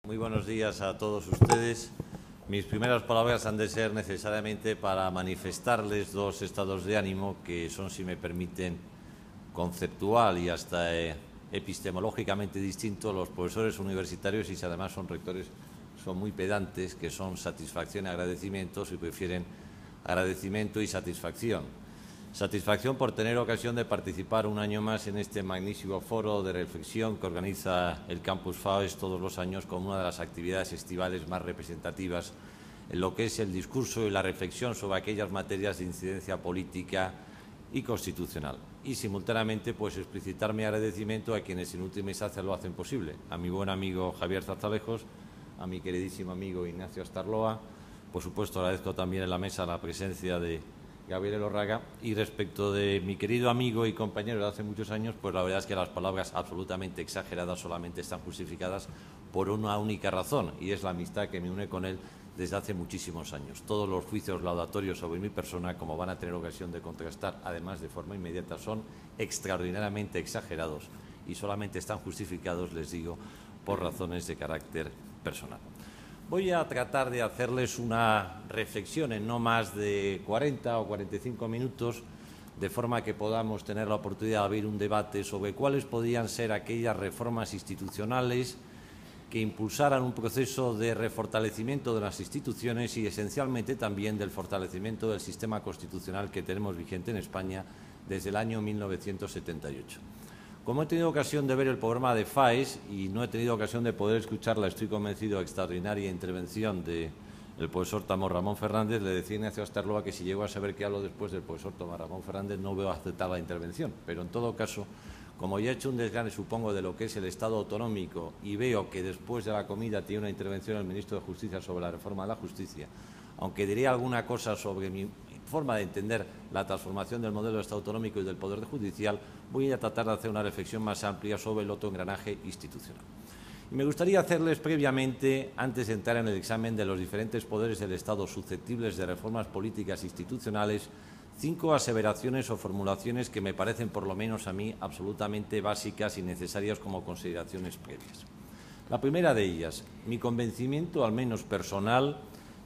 Muy buenos días a todos ustedes. Mis primeras palabras han de ser necesariamente para manifestarles dos estados de ánimo que son, si me permiten, conceptual y hasta epistemológicamente distintos. Los profesores universitarios, y si además son rectores, son muy pedantes, que son satisfacción y agradecimiento, si prefieren agradecimiento y satisfacción. Satisfacción por tener ocasión de participar un año más en este magnífico foro de reflexión que organiza el Campus FAES todos los años como una de las actividades estivales más representativas en lo que es el discurso y la reflexión sobre aquellas materias de incidencia política y constitucional. Y simultáneamente, pues, explicitar mi agradecimiento a quienes en última instancia lo hacen posible. A mi buen amigo Javier Zarzalejos, a mi queridísimo amigo Ignacio Astarloa. Por supuesto, agradezco también en la mesa la presencia de Gabriel Elorraga, y respecto de mi querido amigo y compañero de hace muchos años, pues la verdad es que las palabras absolutamente exageradas solamente están justificadas por una única razón, y es la amistad que me une con él desde hace muchísimos años. Todos los juicios laudatorios sobre mi persona, como van a tener ocasión de contrastar, además de forma inmediata, son extraordinariamente exagerados y solamente están justificados, les digo, por razones de carácter personal. Voy a tratar de hacerles una reflexión en no más de 40 o 45 minutos, de forma que podamos tener la oportunidad de abrir un debate sobre cuáles podían ser aquellas reformas institucionales que impulsaran un proceso de refortalecimiento de las instituciones y esencialmente también del fortalecimiento del sistema constitucional que tenemos vigente en España desde el año 1978. Como he tenido ocasión de ver el programa de FAES y no he tenido ocasión de poder escuchar estoy convencido, extraordinaria intervención del profesor Tomás Ramón Fernández, le decía a Ignacio Astarloa que si llego a saber que hablo después del profesor Tomás Ramón Fernández no veo aceptar la intervención. Pero en todo caso, como ya he hecho un desgane, supongo, de lo que es el Estado autonómico y veo que después de la comida tiene una intervención el ministro de Justicia sobre la reforma de la justicia, aunque diré alguna cosa sobre mi forma de entender la transformación del modelo de Estado autonómico y del Poder Judicial, voy a tratar de hacer una reflexión más amplia sobre el otro engranaje institucional. Y me gustaría hacerles previamente, antes de entrar en el examen de los diferentes poderes del Estado susceptibles de reformas políticas institucionales, 5 aseveraciones o formulaciones que me parecen, por lo menos a mí, absolutamente básicas y necesarias como consideraciones previas. La primera de ellas, mi convencimiento, al menos personal,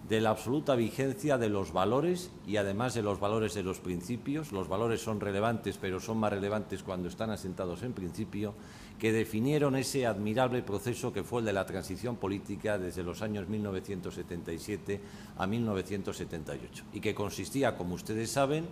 de la absoluta vigencia de los valores y además de los valores de los principios. Los valores son relevantes, pero son más relevantes cuando están asentados en principio, que definieron ese admirable proceso que fue el de la transición política desde los años 1977 a 1978 y que consistía, como ustedes saben,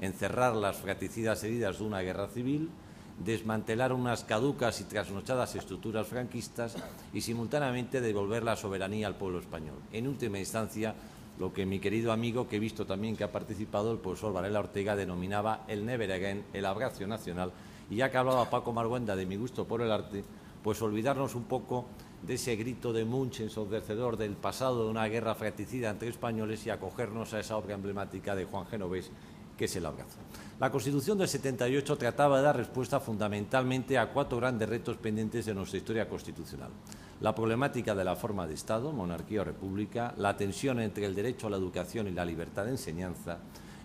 en cerrar las fratricidas heridas de una guerra civil, desmantelar unas caducas y trasnochadas estructuras franquistas y simultáneamente devolver la soberanía al pueblo español. En última instancia, lo que mi querido amigo, que he visto también que ha participado, el profesor Varela Ortega, denominaba el never again, el abrazo nacional, y ya que hablaba Paco Marguenda de mi gusto por el arte, pues olvidarnos un poco de ese grito de Munch ensordecedor del pasado de una guerra fratricida entre españoles y acogernos a esa obra emblemática de Juan Genovés, que es el abrazo. La Constitución del 78 trataba de dar respuesta fundamentalmente a 4 grandes retos pendientes de nuestra historia constitucional: la problemática de la forma de Estado, monarquía o república, la tensión entre el derecho a la educación y la libertad de enseñanza,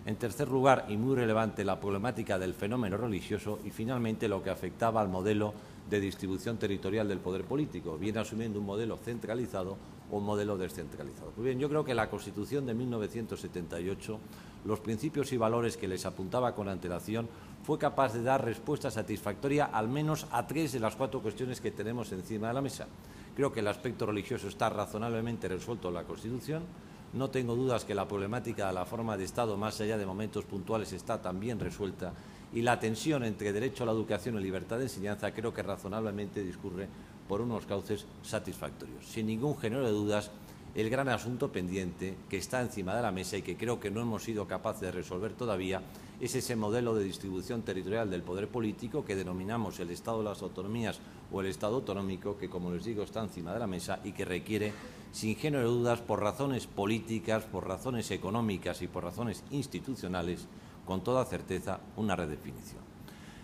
en tercer lugar, y muy relevante, la problemática del fenómeno religioso y, finalmente, lo que afectaba al modelo de distribución territorial del poder político, bien asumiendo un modelo centralizado o un modelo descentralizado. Pues bien, yo creo que la Constitución de 1978, los principios y valores que les apuntaba con antelación, fue capaz de dar respuesta satisfactoria al menos a 3 de las 4 cuestiones que tenemos encima de la mesa. Creo que el aspecto religioso está razonablemente resuelto en la Constitución. No tengo dudas que la problemática de la forma de Estado, más allá de momentos puntuales, está también resuelta, y la tensión entre derecho a la educación y libertad de enseñanza creo que razonablemente discurre por unos cauces satisfactorios. Sin ningún género de dudas, el gran asunto pendiente que está encima de la mesa y que creo que no hemos sido capaces de resolver todavía es ese modelo de distribución territorial del poder político que denominamos el Estado de las autonomías o el Estado autonómico, que, como les digo, está encima de la mesa y que requiere, sin género de dudas, por razones políticas, por razones económicas y por razones institucionales, con toda certeza, una redefinición.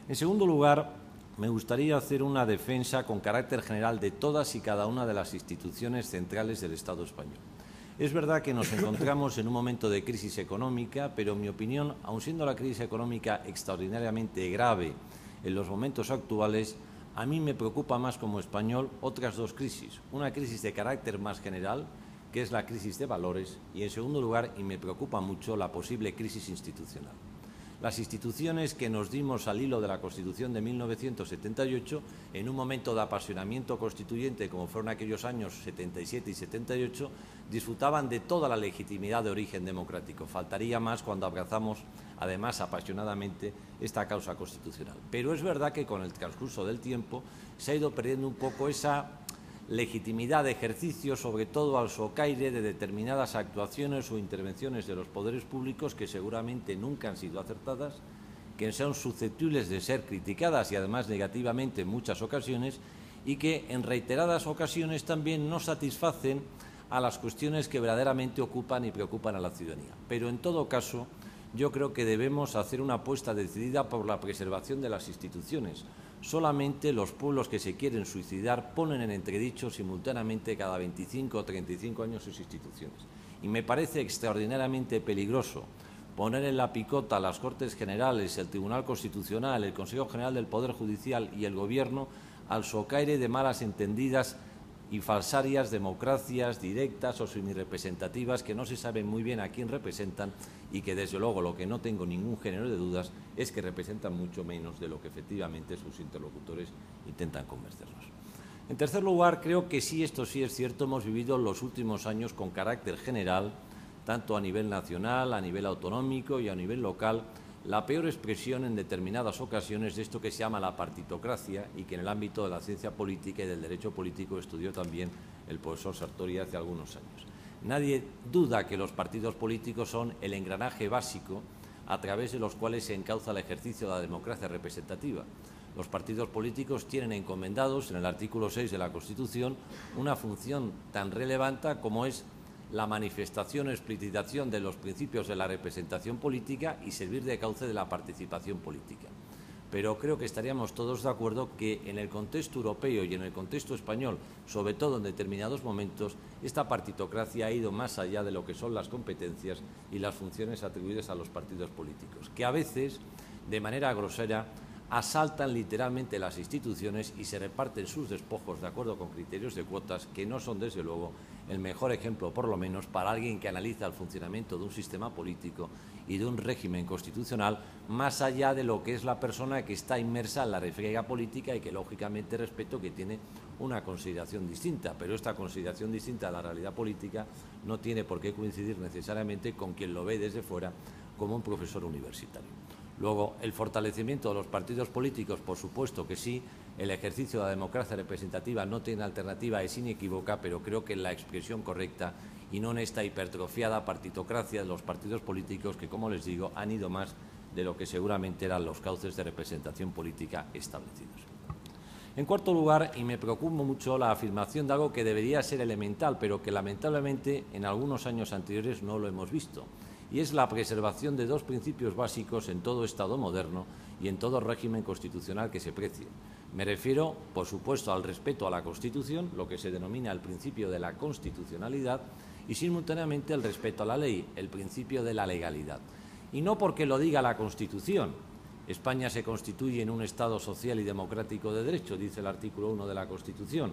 En segundo lugar, me gustaría hacer una defensa con carácter general de todas y cada una de las instituciones centrales del Estado español. Es verdad que nos encontramos en un momento de crisis económica, pero en mi opinión, aun siendo la crisis económica extraordinariamente grave en los momentos actuales, a mí me preocupa más como español otras dos crisis. Una crisis de carácter más general, que es la crisis de valores, y en segundo lugar, y me preocupa mucho, la posible crisis institucional. Las instituciones que nos dimos al hilo de la Constitución de 1978, en un momento de apasionamiento constituyente como fueron aquellos años 77 y 78, disfrutaban de toda la legitimidad de origen democrático. Faltaría más cuando abrazamos, además apasionadamente, esta causa constitucional. Pero es verdad que con el transcurso del tiempo se ha ido perdiendo un poco esa legitimidad de ejercicio, sobre todo al socaire de determinadas actuaciones o intervenciones de los poderes públicos que seguramente nunca han sido acertadas, que sean susceptibles de ser criticadas y además negativamente en muchas ocasiones, y que en reiteradas ocasiones también no satisfacen a las cuestiones que verdaderamente ocupan y preocupan a la ciudadanía. Pero en todo caso, yo creo que debemos hacer una apuesta decidida por la preservación de las instituciones. Solamente los pueblos que se quieren suicidar ponen en entredicho simultáneamente cada 25 o 35 años sus instituciones. Y me parece extraordinariamente peligroso poner en la picota las Cortes Generales, el Tribunal Constitucional, el Consejo General del Poder Judicial y el Gobierno al socaire de malas entendidas y falsarias democracias directas o semirepresentativas que no se sabe muy bien a quién representan y que, desde luego, lo que no tengo ningún género de dudas es que representan mucho menos de lo que efectivamente sus interlocutores intentan convencernos. En tercer lugar, creo que sí, esto sí es cierto, hemos vivido los últimos años con carácter general, tanto a nivel nacional, a nivel autonómico y a nivel local, la peor expresión en determinadas ocasiones de esto que se llama la partitocracia y que en el ámbito de la ciencia política y del derecho político estudió también el profesor Sartori hace algunos años. Nadie duda que los partidos políticos son el engranaje básico a través de los cuales se encauza el ejercicio de la democracia representativa. Los partidos políticos tienen encomendados, en el artículo 6 de la Constitución, una función tan relevante como es la manifestación o explicitación de los principios de la representación política y servir de cauce de la participación política. Pero creo que estaríamos todos de acuerdo que en el contexto europeo y en el contexto español, sobre todo en determinados momentos, esta partitocracia ha ido más allá de lo que son las competencias y las funciones atribuidas a los partidos políticos, que a veces, de manera grosera, asaltan literalmente las instituciones y se reparten sus despojos de acuerdo con criterios de cuotas que no son, desde luego, el mejor ejemplo, por lo menos, para alguien que analiza el funcionamiento de un sistema político y de un régimen constitucional, más allá de lo que es la persona que está inmersa en la refriega política y que, lógicamente, respeto que tiene una consideración distinta, pero esta consideración distinta a la realidad política no tiene por qué coincidir necesariamente con quien lo ve desde fuera como un profesor universitario. Luego, el fortalecimiento de los partidos políticos, por supuesto que sí, el ejercicio de la democracia representativa no tiene alternativa, es inequívoca, pero creo que es la expresión correcta y no en esta hipertrofiada partitocracia de los partidos políticos que, como les digo, han ido más de lo que seguramente eran los cauces de representación política establecidos. En cuarto lugar, y me preocupa mucho, la afirmación de algo que debería ser elemental, pero que lamentablemente en algunos años anteriores no lo hemos visto, y es la preservación de dos principios básicos en todo Estado moderno y en todo régimen constitucional que se precie. Me refiero, por supuesto, al respeto a la Constitución, lo que se denomina el principio de la constitucionalidad, y simultáneamente el respeto a la ley, el principio de la legalidad. Y no porque lo diga la Constitución. España se constituye en un Estado social y democrático de derecho, dice el artículo 1 de la Constitución,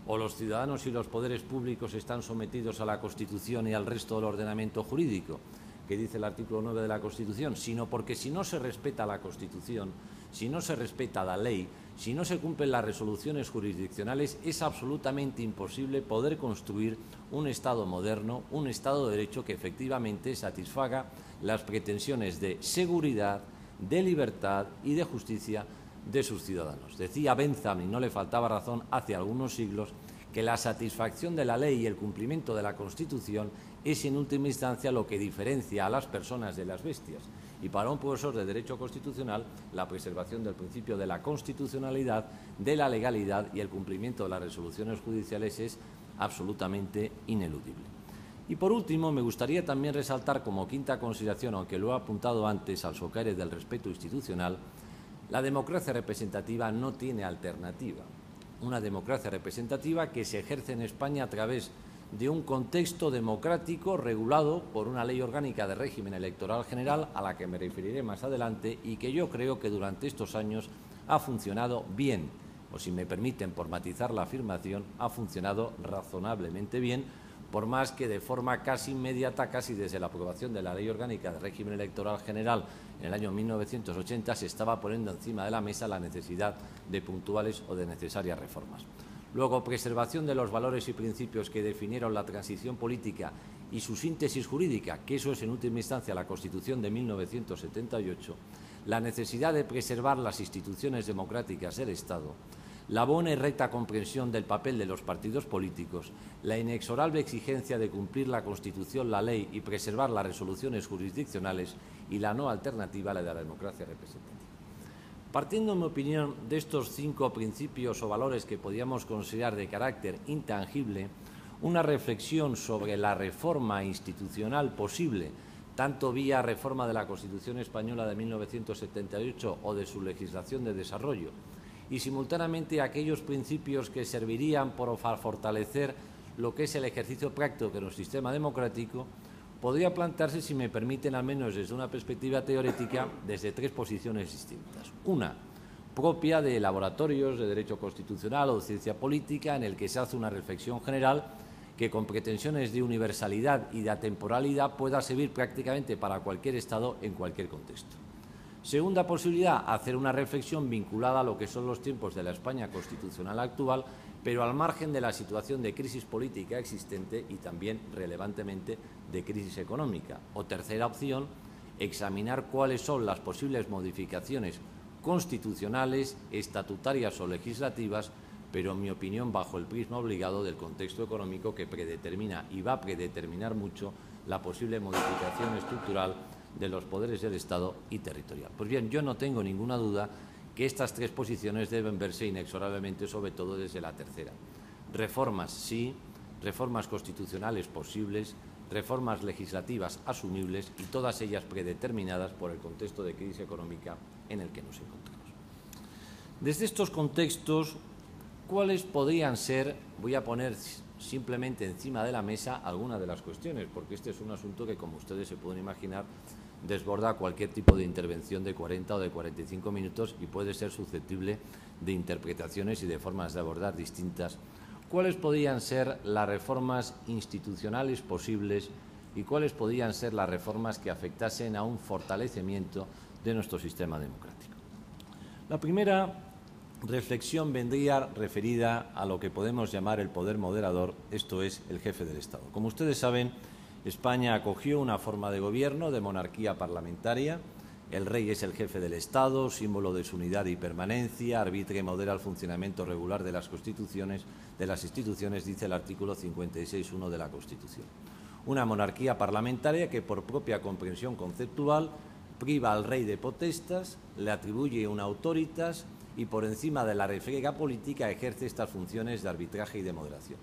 o los ciudadanos y los poderes públicos están sometidos a la Constitución y al resto del ordenamiento jurídico, que dice el artículo 9 de la Constitución, sino porque si no se respeta la Constitución, si no se respeta la ley, si no se cumplen las resoluciones jurisdiccionales, es absolutamente imposible poder construir un Estado moderno, un Estado de Derecho que efectivamente satisfaga las pretensiones de seguridad, de libertad y de justicia de sus ciudadanos. Decía Bentham, y no le faltaba razón, hace algunos siglos, que la satisfacción de la ley y el cumplimiento de la Constitución es en última instancia lo que diferencia a las personas de las bestias. Y para un profesor de Derecho Constitucional, la preservación del principio de la constitucionalidad, de la legalidad y el cumplimiento de las resoluciones judiciales es absolutamente ineludible. Y por último, me gustaría también resaltar como quinta consideración, aunque lo he apuntado antes al socaire del respeto institucional, la democracia representativa no tiene alternativa. Una democracia representativa que se ejerce en España a través de un contexto democrático regulado por una ley orgánica de régimen electoral general, a la que me referiré más adelante, y que yo creo que durante estos años ha funcionado bien, o si me permiten por matizar la afirmación, ha funcionado razonablemente bien, por más que de forma casi inmediata, casi desde la aprobación de la Ley Orgánica del Régimen Electoral General en el año 1980, se estaba poniendo encima de la mesa la necesidad de puntuales o de necesarias reformas. Luego, preservación de los valores y principios que definieron la transición política y su síntesis jurídica, que eso es en última instancia la Constitución de 1978, la necesidad de preservar las instituciones democráticas del Estado, la buena y recta comprensión del papel de los partidos políticos, la inexorable exigencia de cumplir la Constitución, la ley y preservar las resoluciones jurisdiccionales y la no alternativa a la de la democracia representativa. Partiendo, en mi opinión, de estos 5 principios o valores que podríamos considerar de carácter intangible, una reflexión sobre la reforma institucional posible, tanto vía reforma de la Constitución española de 1978 o de su legislación de desarrollo, y simultáneamente aquellos principios que servirían para fortalecer lo que es el ejercicio práctico de nuestro sistema democrático, podría plantearse, si me permiten, al menos desde una perspectiva teórica, desde 3 posiciones distintas. Una, propia de laboratorios de derecho constitucional o de ciencia política, en el que se hace una reflexión general que, con pretensiones de universalidad y de atemporalidad, pueda servir prácticamente para cualquier Estado en cualquier contexto. Segunda posibilidad, hacer una reflexión vinculada a lo que son los tiempos de la España constitucional actual, pero al margen de la situación de crisis política existente y también, relevantemente, de crisis económica. O tercera opción, examinar cuáles son las posibles modificaciones constitucionales, estatutarias o legislativas, pero, en mi opinión, bajo el prisma obligado del contexto económico que predetermina y va a predeterminar mucho la posible modificación estructural de los poderes del Estado y territorial. Pues bien, yo no tengo ninguna duda que estas 3 posiciones deben verse inexorablemente, sobre todo desde la tercera. Reformas sí, reformas constitucionales posibles, reformas legislativas asumibles y todas ellas predeterminadas por el contexto de crisis económica en el que nos encontramos. Desde estos contextos, ¿cuáles podrían ser? Voy a poner simplemente encima de la mesa algunas de las cuestiones, porque este es un asunto que, como ustedes se pueden imaginar, desborda cualquier tipo de intervención de 40 o de 45 minutos y puede ser susceptible de interpretaciones y de formas de abordar distintas. ¿Cuáles podrían ser las reformas institucionales posibles y cuáles podrían ser las reformas que afectasen a un fortalecimiento de nuestro sistema democrático? La primera reflexión vendría referida a lo que podemos llamar el poder moderador, esto es, el jefe del Estado. Como ustedes saben, España acogió una forma de gobierno de monarquía parlamentaria. El rey es el jefe del Estado, símbolo de su unidad y permanencia, arbitra y modera el funcionamiento regular de las instituciones, dice el artículo 56.1 de la Constitución. Una monarquía parlamentaria que, por propia comprensión conceptual, priva al rey de potestas, le atribuye una autoritas y, por encima de la refriega política, ejerce estas funciones de arbitraje y de moderación.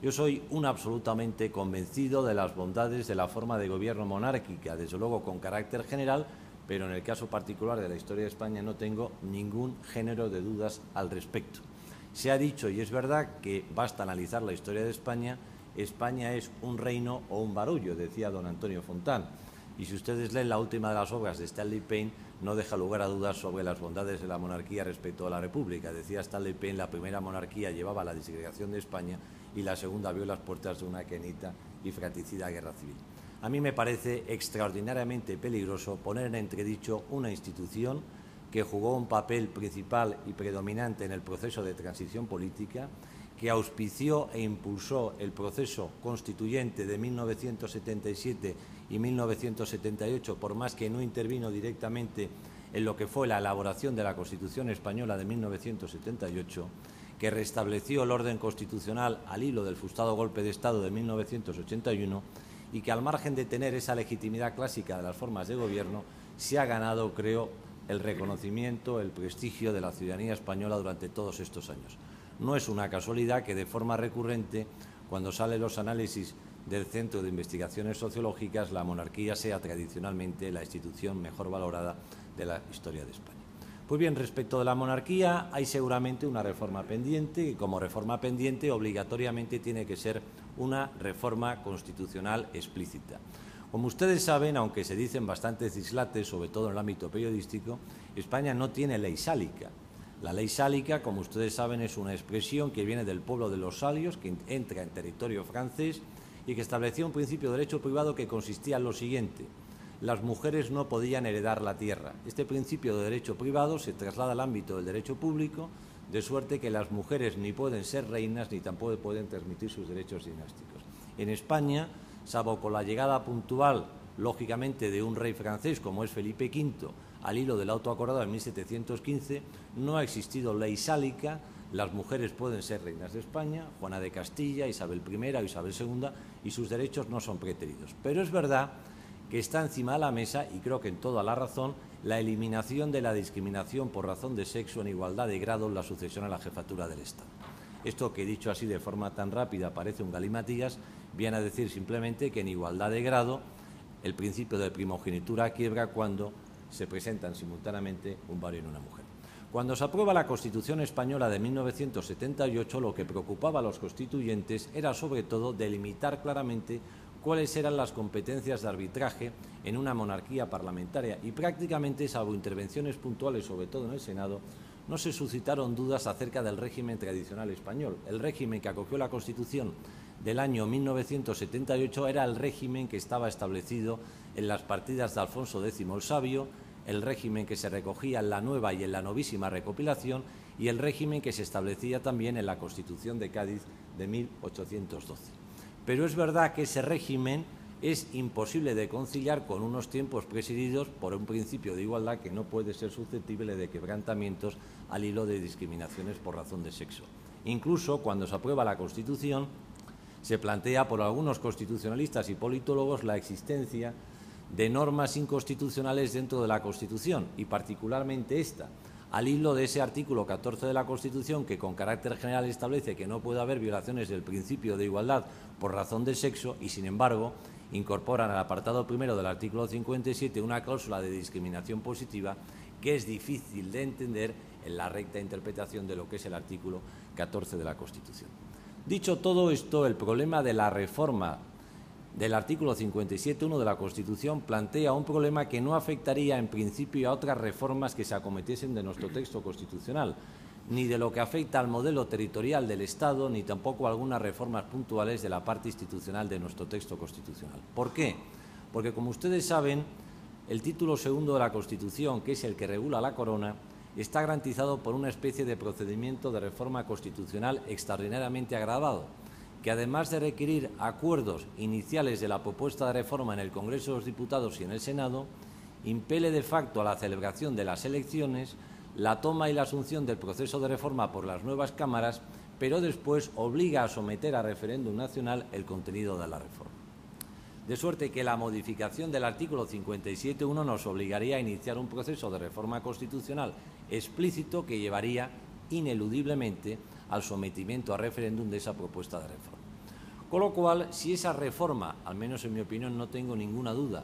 Yo soy un absolutamente convencido de las bondades de la forma de gobierno monárquica, desde luego con carácter general, pero en el caso particular de la historia de España no tengo ningún género de dudas al respecto. Se ha dicho, y es verdad, que basta analizar la historia de España. España es un reino o un barullo, decía don Antonio Fontán. Y si ustedes leen la última de las obras de Stanley Payne, no deja lugar a dudas sobre las bondades de la monarquía respecto a la república. Decía Stanley Payne, la primera monarquía llevaba a la disgregación de España y la segunda abrió las puertas de una quenita y fratricida guerra civil. A mí me parece extraordinariamente peligroso poner en entredicho una institución que jugó un papel principal y predominante en el proceso de transición política, que auspició e impulsó el proceso constituyente de 1977 y 1978, por más que no intervino directamente en lo que fue la elaboración de la Constitución española de 1978, que restableció el orden constitucional al hilo del frustrado golpe de Estado de 1981 y que, al margen de tener esa legitimidad clásica de las formas de gobierno, se ha ganado, creo, el reconocimiento, el prestigio de la ciudadanía española durante todos estos años. No es una casualidad que, de forma recurrente, cuando salen los análisis del Centro de Investigaciones Sociológicas, la monarquía sea tradicionalmente la institución mejor valorada de la historia de España. Pues bien, respecto de la monarquía, hay seguramente una reforma pendiente, y como reforma pendiente obligatoriamente tiene que ser una reforma constitucional explícita. Como ustedes saben, aunque se dicen bastantes dislates, sobre todo en el ámbito periodístico, España no tiene ley sálica. La ley sálica, como ustedes saben, es una expresión que viene del pueblo de los salios, que entra en territorio francés y que establecía un principio de derecho privado que consistía en lo siguiente: las mujeres no podían heredar la tierra. Este principio de derecho privado se traslada al ámbito del derecho público, de suerte que las mujeres ni pueden ser reinas ni tampoco pueden transmitir sus derechos dinásticos. En España, salvo con la llegada puntual, lógicamente, de un rey francés como es Felipe V, al hilo del auto acordado en 1715, no ha existido ley sálica. Las mujeres pueden ser reinas de España, Juana de Castilla, Isabel I o Isabel II, y sus derechos no son preteridos. Pero es verdad que está encima de la mesa, y creo que en toda la razón, la eliminación de la discriminación por razón de sexo en igualdad de grado en la sucesión a la jefatura del Estado. Esto, que dicho así de forma tan rápida parece un galimatías, viene a decir simplemente que en igualdad de grado el principio de primogenitura quiebra cuando se presentan simultáneamente un varón y una mujer. Cuando se aprueba la Constitución española de 1978, lo que preocupaba a los constituyentes era sobre todo delimitar claramente cuáles eran las competencias de arbitraje en una monarquía parlamentaria, y prácticamente, salvo intervenciones puntuales, sobre todo en el Senado, no se suscitaron dudas acerca del régimen tradicional español. El régimen que acogió la Constitución del año 1978 era el régimen que estaba establecido en las partidas de Alfonso X el Sabio, el régimen que se recogía en la nueva y en la novísima recopilación, y el régimen que se establecía también en la Constitución de Cádiz de 1812. Pero es verdad que ese régimen es imposible de conciliar con unos tiempos presididos por un principio de igualdad que no puede ser susceptible de quebrantamientos al hilo de discriminaciones por razón de sexo. Incluso cuando se aprueba la Constitución, se plantea por algunos constitucionalistas y politólogos la existencia de normas inconstitucionales dentro de la Constitución, y particularmente esta, al hilo de ese artículo 14 de la Constitución, que con carácter general establece que no puede haber violaciones del principio de igualdad por razón de sexo, y sin embargo incorporan al apartado primero del artículo 57 una cláusula de discriminación positiva que es difícil de entender en la recta interpretación de lo que es el artículo 14 de la Constitución. Dicho todo esto, el problema de la reforma del artículo 57.1 de la Constitución plantea un problema que no afectaría en principio a otras reformas que se acometiesen de nuestro texto constitucional, ni de lo que afecta al modelo territorial del Estado, ni tampoco a algunas reformas puntuales de la parte institucional de nuestro texto constitucional. ¿Por qué? Porque, como ustedes saben, el título segundo de la Constitución, que es el que regula la corona, está garantizado por una especie de procedimiento de reforma constitucional extraordinariamente agravado, que además de requerir acuerdos iniciales de la propuesta de reforma en el Congreso de los Diputados y en el Senado, impele de facto a la celebración de las elecciones, la toma y la asunción del proceso de reforma por las nuevas cámaras, pero después obliga a someter a referéndum nacional el contenido de la reforma. De suerte que la modificación del artículo 57.1 nos obligaría a iniciar un proceso de reforma constitucional explícito que llevaría ineludiblemente al sometimiento a referéndum de esa propuesta de reforma. Con lo cual, si esa reforma, al menos en mi opinión, no tengo ninguna duda,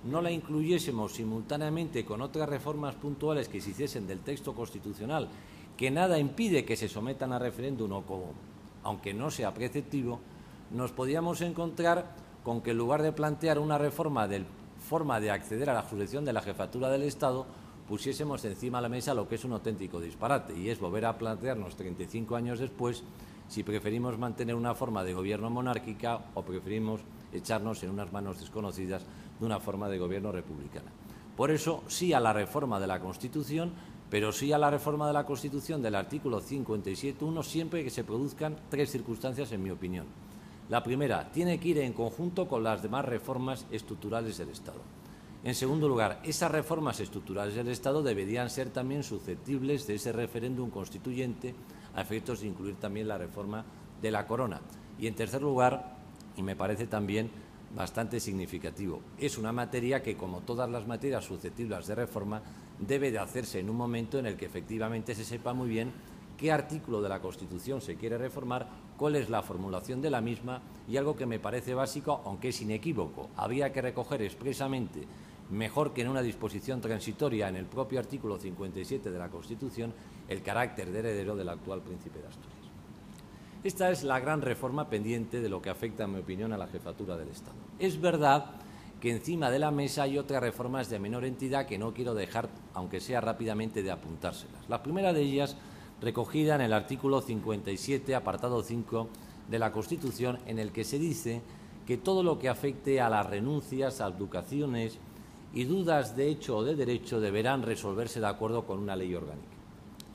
no la incluyésemos simultáneamente con otras reformas puntuales que se hiciesen del texto constitucional, que nada impide que se sometan a referéndum o aunque no sea preceptivo, nos podíamos encontrar con que en lugar de plantear una reforma de forma de acceder a la jurisdicción de la jefatura del Estado, pusiésemos encima de la mesa lo que es un auténtico disparate, y es volver a plantearnos 35 años después si preferimos mantener una forma de gobierno monárquica o preferimos echarnos en unas manos desconocidas de una forma de gobierno republicana. Por eso, sí a la reforma de la Constitución, pero sí a la reforma de la Constitución del artículo 57.1 siempre que se produzcan tres circunstancias, en mi opinión. La primera, tiene que ir en conjunto con las demás reformas estructurales del Estado. En segundo lugar, esas reformas estructurales del Estado deberían ser también susceptibles de ese referéndum constituyente a efectos de incluir también la reforma de la corona. Y en tercer lugar, y me parece también bastante significativo, es una materia que, como todas las materias susceptibles de reforma, debe de hacerse en un momento en el que efectivamente se sepa muy bien qué artículo de la Constitución se quiere reformar, cuál es la formulación de la misma, y algo que me parece básico, aunque es inequívoco, habría que recoger expresamente, mejor que en una disposición transitoria en el propio artículo 57 de la Constitución, el carácter de heredero del actual príncipe de Asturias. Esta es la gran reforma pendiente de lo que afecta, en mi opinión, a la jefatura del Estado. Es verdad que encima de la mesa hay otras reformas de menor entidad que no quiero dejar aunque sea rápidamente, de apuntárselas. La primera de ellas, recogida en el artículo 57, apartado 5 de la Constitución, en el que se dice que todo lo que afecte a las renuncias, abdicaciones y dudas de hecho o de derecho deberán resolverse de acuerdo con una ley orgánica.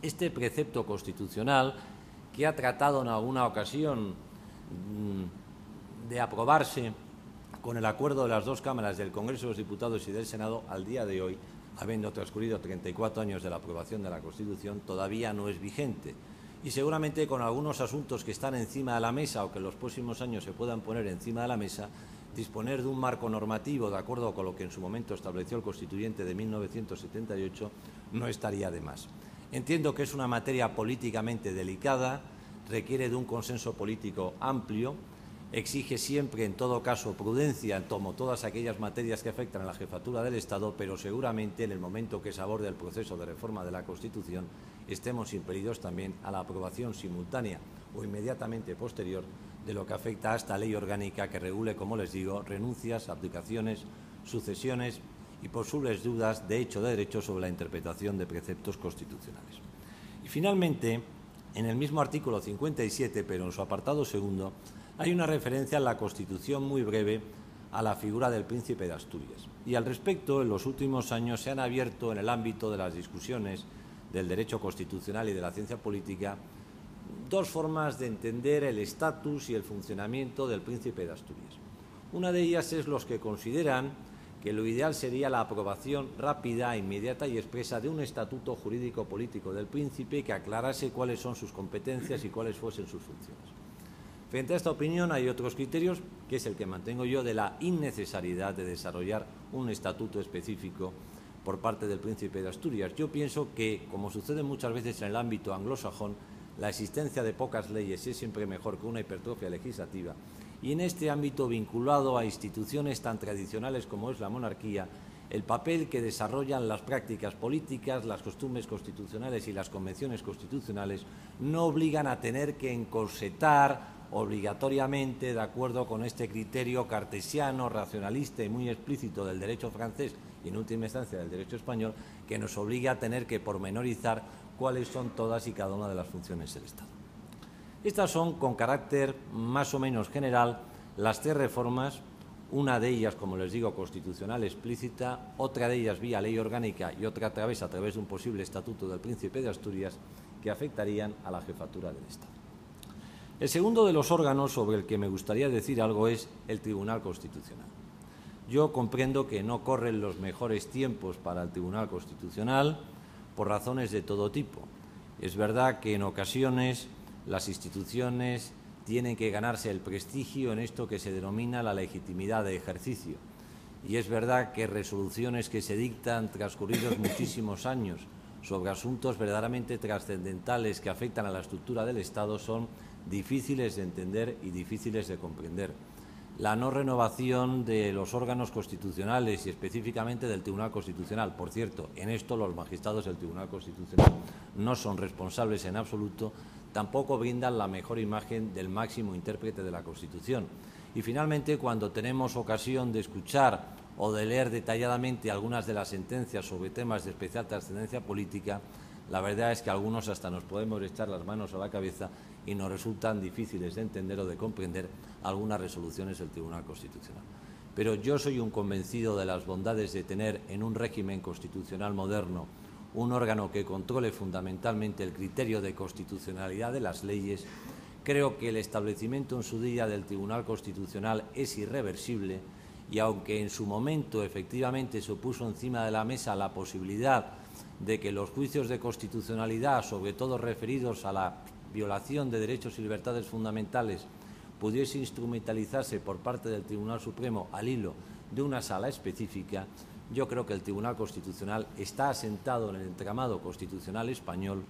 Este precepto constitucional, que ha tratado en alguna ocasión de aprobarse con el acuerdo de las dos cámaras del Congreso de los Diputados y del Senado, al día de hoy, habiendo transcurrido 34 años de la aprobación de la Constitución, todavía no es vigente. Y seguramente con algunos asuntos que están encima de la mesa o que en los próximos años se puedan poner encima de la mesa, disponer de un marco normativo de acuerdo con lo que en su momento estableció el Constituyente de 1978 no estaría de más. Entiendo que es una materia políticamente delicada, requiere de un consenso político amplio, exige siempre, en todo caso, prudencia como todas aquellas materias que afectan a la jefatura del Estado, pero seguramente en el momento que se aborde el proceso de reforma de la Constitución estemos impelidos también a la aprobación simultánea o inmediatamente posterior de lo que afecta a esta ley orgánica que regule, como les digo, renuncias, abdicaciones, sucesiones y posibles dudas de hecho o de derecho sobre la interpretación de preceptos constitucionales. Y finalmente, en el mismo artículo 57, pero en su apartado segundo, hay una referencia en la Constitución muy breve a la figura del Príncipe de Asturias. Y al respecto, en los últimos años se han abierto en el ámbito de las discusiones del derecho constitucional y de la ciencia política dos formas de entender el estatus y el funcionamiento del Príncipe de Asturias. Una de ellas es los que consideran que lo ideal sería la aprobación rápida, inmediata y expresa de un estatuto jurídico-político del Príncipe que aclarase cuáles son sus competencias y cuáles fuesen sus funciones. Frente a esta opinión hay otros criterios, que es el que mantengo yo, de la innecesariedad de desarrollar un estatuto específico por parte del Príncipe de Asturias. Yo pienso que, como sucede muchas veces en el ámbito anglosajón, la existencia de pocas leyes es siempre mejor que una hipertrofia legislativa, y en este ámbito, vinculado a instituciones tan tradicionales como es la monarquía, el papel que desarrollan las prácticas políticas, las costumbres constitucionales y las convenciones constitucionales no obligan a tener que encorsetar obligatoriamente, de acuerdo con este criterio cartesiano, racionalista y muy explícito del derecho francés y en última instancia del derecho español, que nos obliga a tener que pormenorizar cuáles son todas y cada una de las funciones del Estado. Estas son, con carácter más o menos general, las tres reformas, una de ellas, como les digo, constitucional explícita, otra de ellas vía ley orgánica y otra a través de un posible estatuto del Príncipe de Asturias, que afectarían a la jefatura del Estado. El segundo de los órganos sobre el que me gustaría decir algo es el Tribunal Constitucional. Yo comprendo que no corren los mejores tiempos para el Tribunal Constitucional por razones de todo tipo. Es verdad que en ocasiones las instituciones tienen que ganarse el prestigio en esto que se denomina la legitimidad de ejercicio. Y es verdad que resoluciones que se dictan transcurridos muchísimos años sobre asuntos verdaderamente trascendentales que afectan a la estructura del Estado son difíciles de entender y difíciles de comprender. La no renovación de los órganos constitucionales y específicamente del Tribunal Constitucional. Por cierto, en esto los magistrados del Tribunal Constitucional no son responsables en absoluto, tampoco brindan la mejor imagen del máximo intérprete de la Constitución. Y finalmente, cuando tenemos ocasión de escuchar o de leer detalladamente algunas de las sentencias sobre temas de especial trascendencia política, la verdad es que algunos hasta nos podemos echar las manos a la cabeza y nos resultan difíciles de entender o de comprender algunas resoluciones del Tribunal Constitucional. Pero yo soy un convencido de las bondades de tener en un régimen constitucional moderno un órgano que controle fundamentalmente el criterio de constitucionalidad de las leyes. Creo que el establecimiento en su día del Tribunal Constitucional es irreversible y aunque en su momento efectivamente se puso encima de la mesa la posibilidad de que los juicios de constitucionalidad, sobre todo referidos a la violación de derechos y libertades fundamentales, pudiese instrumentalizarse por parte del Tribunal Supremo al hilo de una sala específica, yo creo que el Tribunal Constitucional está asentado en el entramado constitucional español.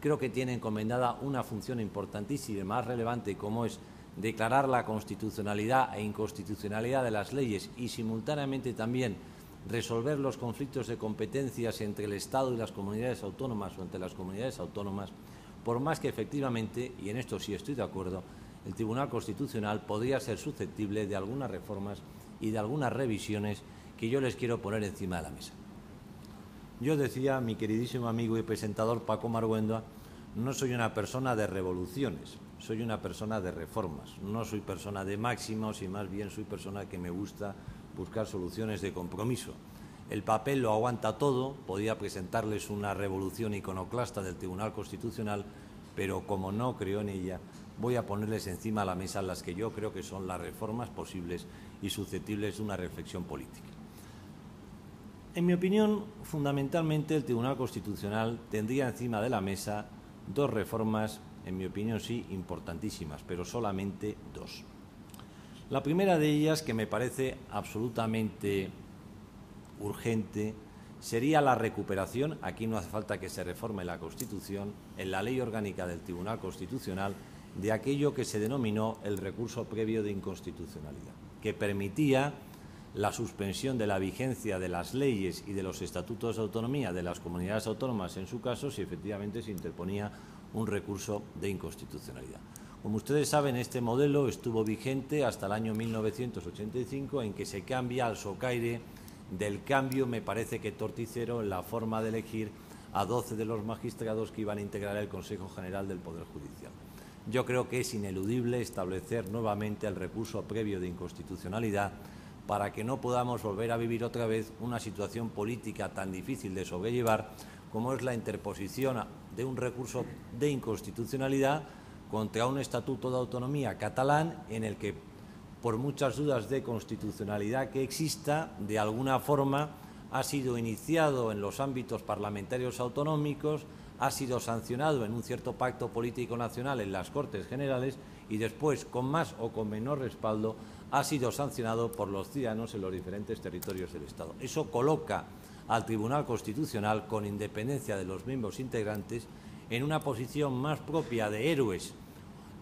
Creo que tiene encomendada una función importantísima y más relevante, como es declarar la constitucionalidad e inconstitucionalidad de las leyes y simultáneamente también resolver los conflictos de competencias entre el Estado y las comunidades autónomas o entre las comunidades autónomas, por más que efectivamente, y en esto sí estoy de acuerdo, el Tribunal Constitucional podría ser susceptible de algunas reformas y de algunas revisiones que yo les quiero poner encima de la mesa. Yo decía, mi queridísimo amigo y presentador Paco Marguenda, no soy una persona de revoluciones, soy una persona de reformas. No soy persona de máximos y más bien soy persona que me gusta buscar soluciones de compromiso. El papel lo aguanta todo, podía presentarles una revolución iconoclasta del Tribunal Constitucional, pero como no creo en ella, voy a ponerles encima de la mesa las que yo creo que son las reformas posibles y susceptibles de una reflexión política. En mi opinión, fundamentalmente el Tribunal Constitucional tendría encima de la mesa dos reformas, en mi opinión sí, importantísimas, pero solamente dos. La primera de ellas, que me parece absolutamente urgente, sería la recuperación, aquí no hace falta que se reforme la Constitución, en la Ley Orgánica del Tribunal Constitucional, de aquello que se denominó el recurso previo de inconstitucionalidad, que permitía la suspensión de la vigencia de las leyes y de los estatutos de autonomía de las comunidades autónomas, en su caso, si efectivamente se interponía un recurso de inconstitucionalidad. Como ustedes saben, este modelo estuvo vigente hasta el año 1985, en que se cambia al socaire del cambio, me parece que torticero, en la forma de elegir a 12 de los magistrados que iban a integrar el Consejo General del Poder Judicial. Yo creo que es ineludible establecer nuevamente el recurso previo de inconstitucionalidad para que no podamos volver a vivir otra vez una situación política tan difícil de sobrellevar como es la interposición de un recurso de inconstitucionalidad contra un estatuto de autonomía catalán en el que, por muchas dudas de constitucionalidad que exista, de alguna forma ha sido iniciado en los ámbitos parlamentarios autonómicos, ha sido sancionado en un cierto pacto político nacional en las Cortes Generales y después, con más o con menor respaldo, ha sido sancionado por los ciudadanos en los diferentes territorios del Estado. Eso coloca al Tribunal Constitucional, con independencia de los miembros integrantes, en una posición más propia de héroes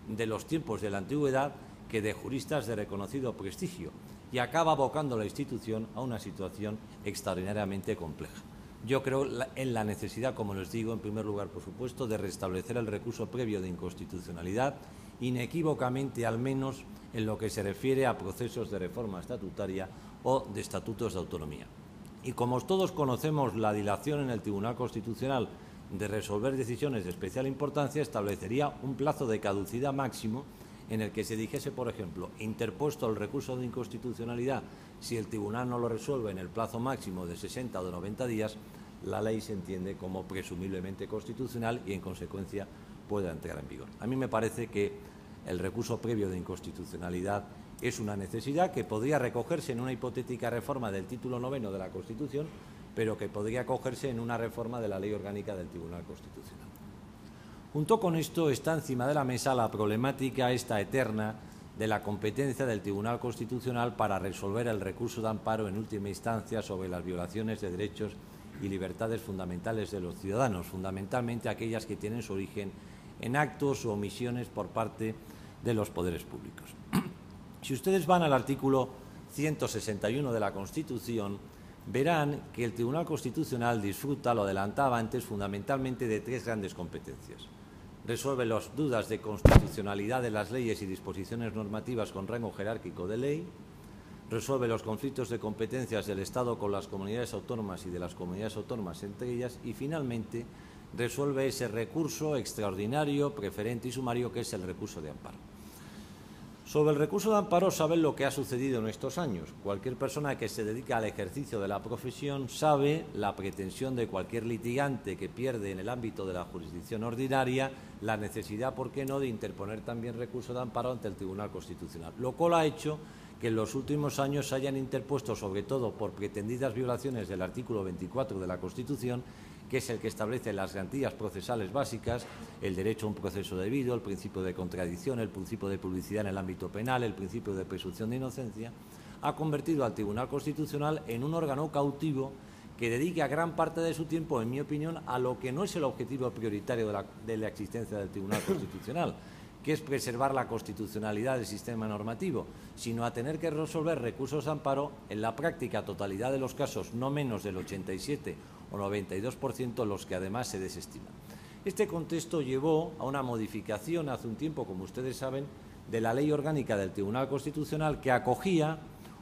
de los tiempos de la antigüedad que de juristas de reconocido prestigio, y acaba abocando la institución a una situación extraordinariamente compleja. Yo creo en la necesidad, como les digo, en primer lugar, por supuesto, de restablecer el recurso previo de inconstitucionalidad, inequívocamente, al menos en lo que se refiere a procesos de reforma estatutaria o de estatutos de autonomía. Y como todos conocemos, la dilación en el Tribunal Constitucional de resolver decisiones de especial importancia establecería un plazo de caducidad máximo en el que se dijese, por ejemplo, interpuesto el recurso de inconstitucionalidad, si el tribunal no lo resuelve en el plazo máximo de 60 o de 90 días, la ley se entiende como presumiblemente constitucional y, en consecuencia, pueda entrar en vigor. A mí me parece que el recurso previo de inconstitucionalidad es una necesidad que podría recogerse en una hipotética reforma del título 9 de la Constitución, pero que podría acogerse en una reforma de la Ley Orgánica del Tribunal Constitucional. Junto con esto está encima de la mesa la problemática esta eterna de la competencia del Tribunal Constitucional para resolver el recurso de amparo en última instancia sobre las violaciones de derechos y libertades fundamentales de los ciudadanos, fundamentalmente aquellas que tienen su origen en actos o omisiones por parte de los poderes públicos. Si ustedes van al artículo 161 de la Constitución, verán que el Tribunal Constitucional disfruta, lo adelantaba antes, fundamentalmente de tres grandes competencias. Resuelve las dudas de constitucionalidad de las leyes y disposiciones normativas con rango jerárquico de ley, resuelve los conflictos de competencias del Estado con las comunidades autónomas y de las comunidades autónomas entre ellas y, finalmente, resuelve ese recurso extraordinario, preferente y sumario que es el recurso de amparo. Sobre el recurso de amparo saben lo que ha sucedido en estos años. Cualquier persona que se dedica al ejercicio de la profesión sabe la pretensión de cualquier litigante que pierde en el ámbito de la jurisdicción ordinaria la necesidad, ¿por qué no?, de interponer también recurso de amparo ante el Tribunal Constitucional, lo cual ha hecho que en los últimos años se hayan interpuesto, sobre todo por pretendidas violaciones del artículo 24 de la Constitución, que es el que establece las garantías procesales básicas, el derecho a un proceso debido, el principio de contradicción, el principio de publicidad en el ámbito penal, el principio de presunción de inocencia, ha convertido al Tribunal Constitucional en un órgano cautivo que dedica gran parte de su tiempo, en mi opinión, a lo que no es el objetivo prioritario de la existencia del Tribunal Constitucional, que es preservar la constitucionalidad del sistema normativo, sino a tener que resolver recursos de amparo en la práctica totalidad de los casos, no menos del 87 o 92%, los que además se desestiman. Este contexto llevó a una modificación hace un tiempo, como ustedes saben, de la Ley Orgánica del Tribunal Constitucional, que acogía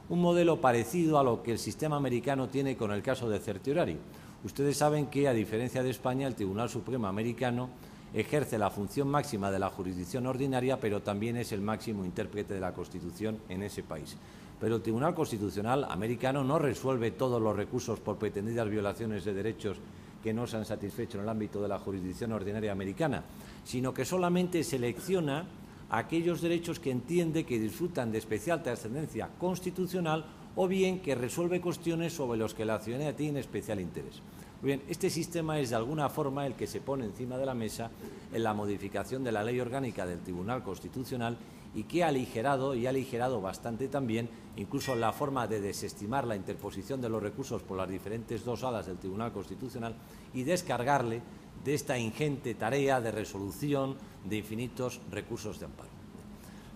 un modelo parecido a lo que el sistema americano tiene con el caso de certiorari, Ustedes saben que, a diferencia de España, el Tribunal Supremo americano ejerce la función máxima de la jurisdicción ordinaria, pero también es el máximo intérprete de la Constitución en ese país. Pero el Tribunal Constitucional americano no resuelve todos los recursos por pretendidas violaciones de derechos que no se han satisfecho en el ámbito de la jurisdicción ordinaria americana, sino que solamente selecciona aquellos derechos que entiende que disfrutan de especial trascendencia constitucional o bien que resuelve cuestiones sobre los que la ciudadanía tiene especial interés. Bien, este sistema es de alguna forma el que se pone encima de la mesa en la modificación de la Ley Orgánica del Tribunal Constitucional y que ha aligerado bastante también incluso la forma de desestimar la interposición de los recursos por las diferentes dos salas del Tribunal Constitucional y descargarle de esta ingente tarea de resolución de infinitos recursos de amparo.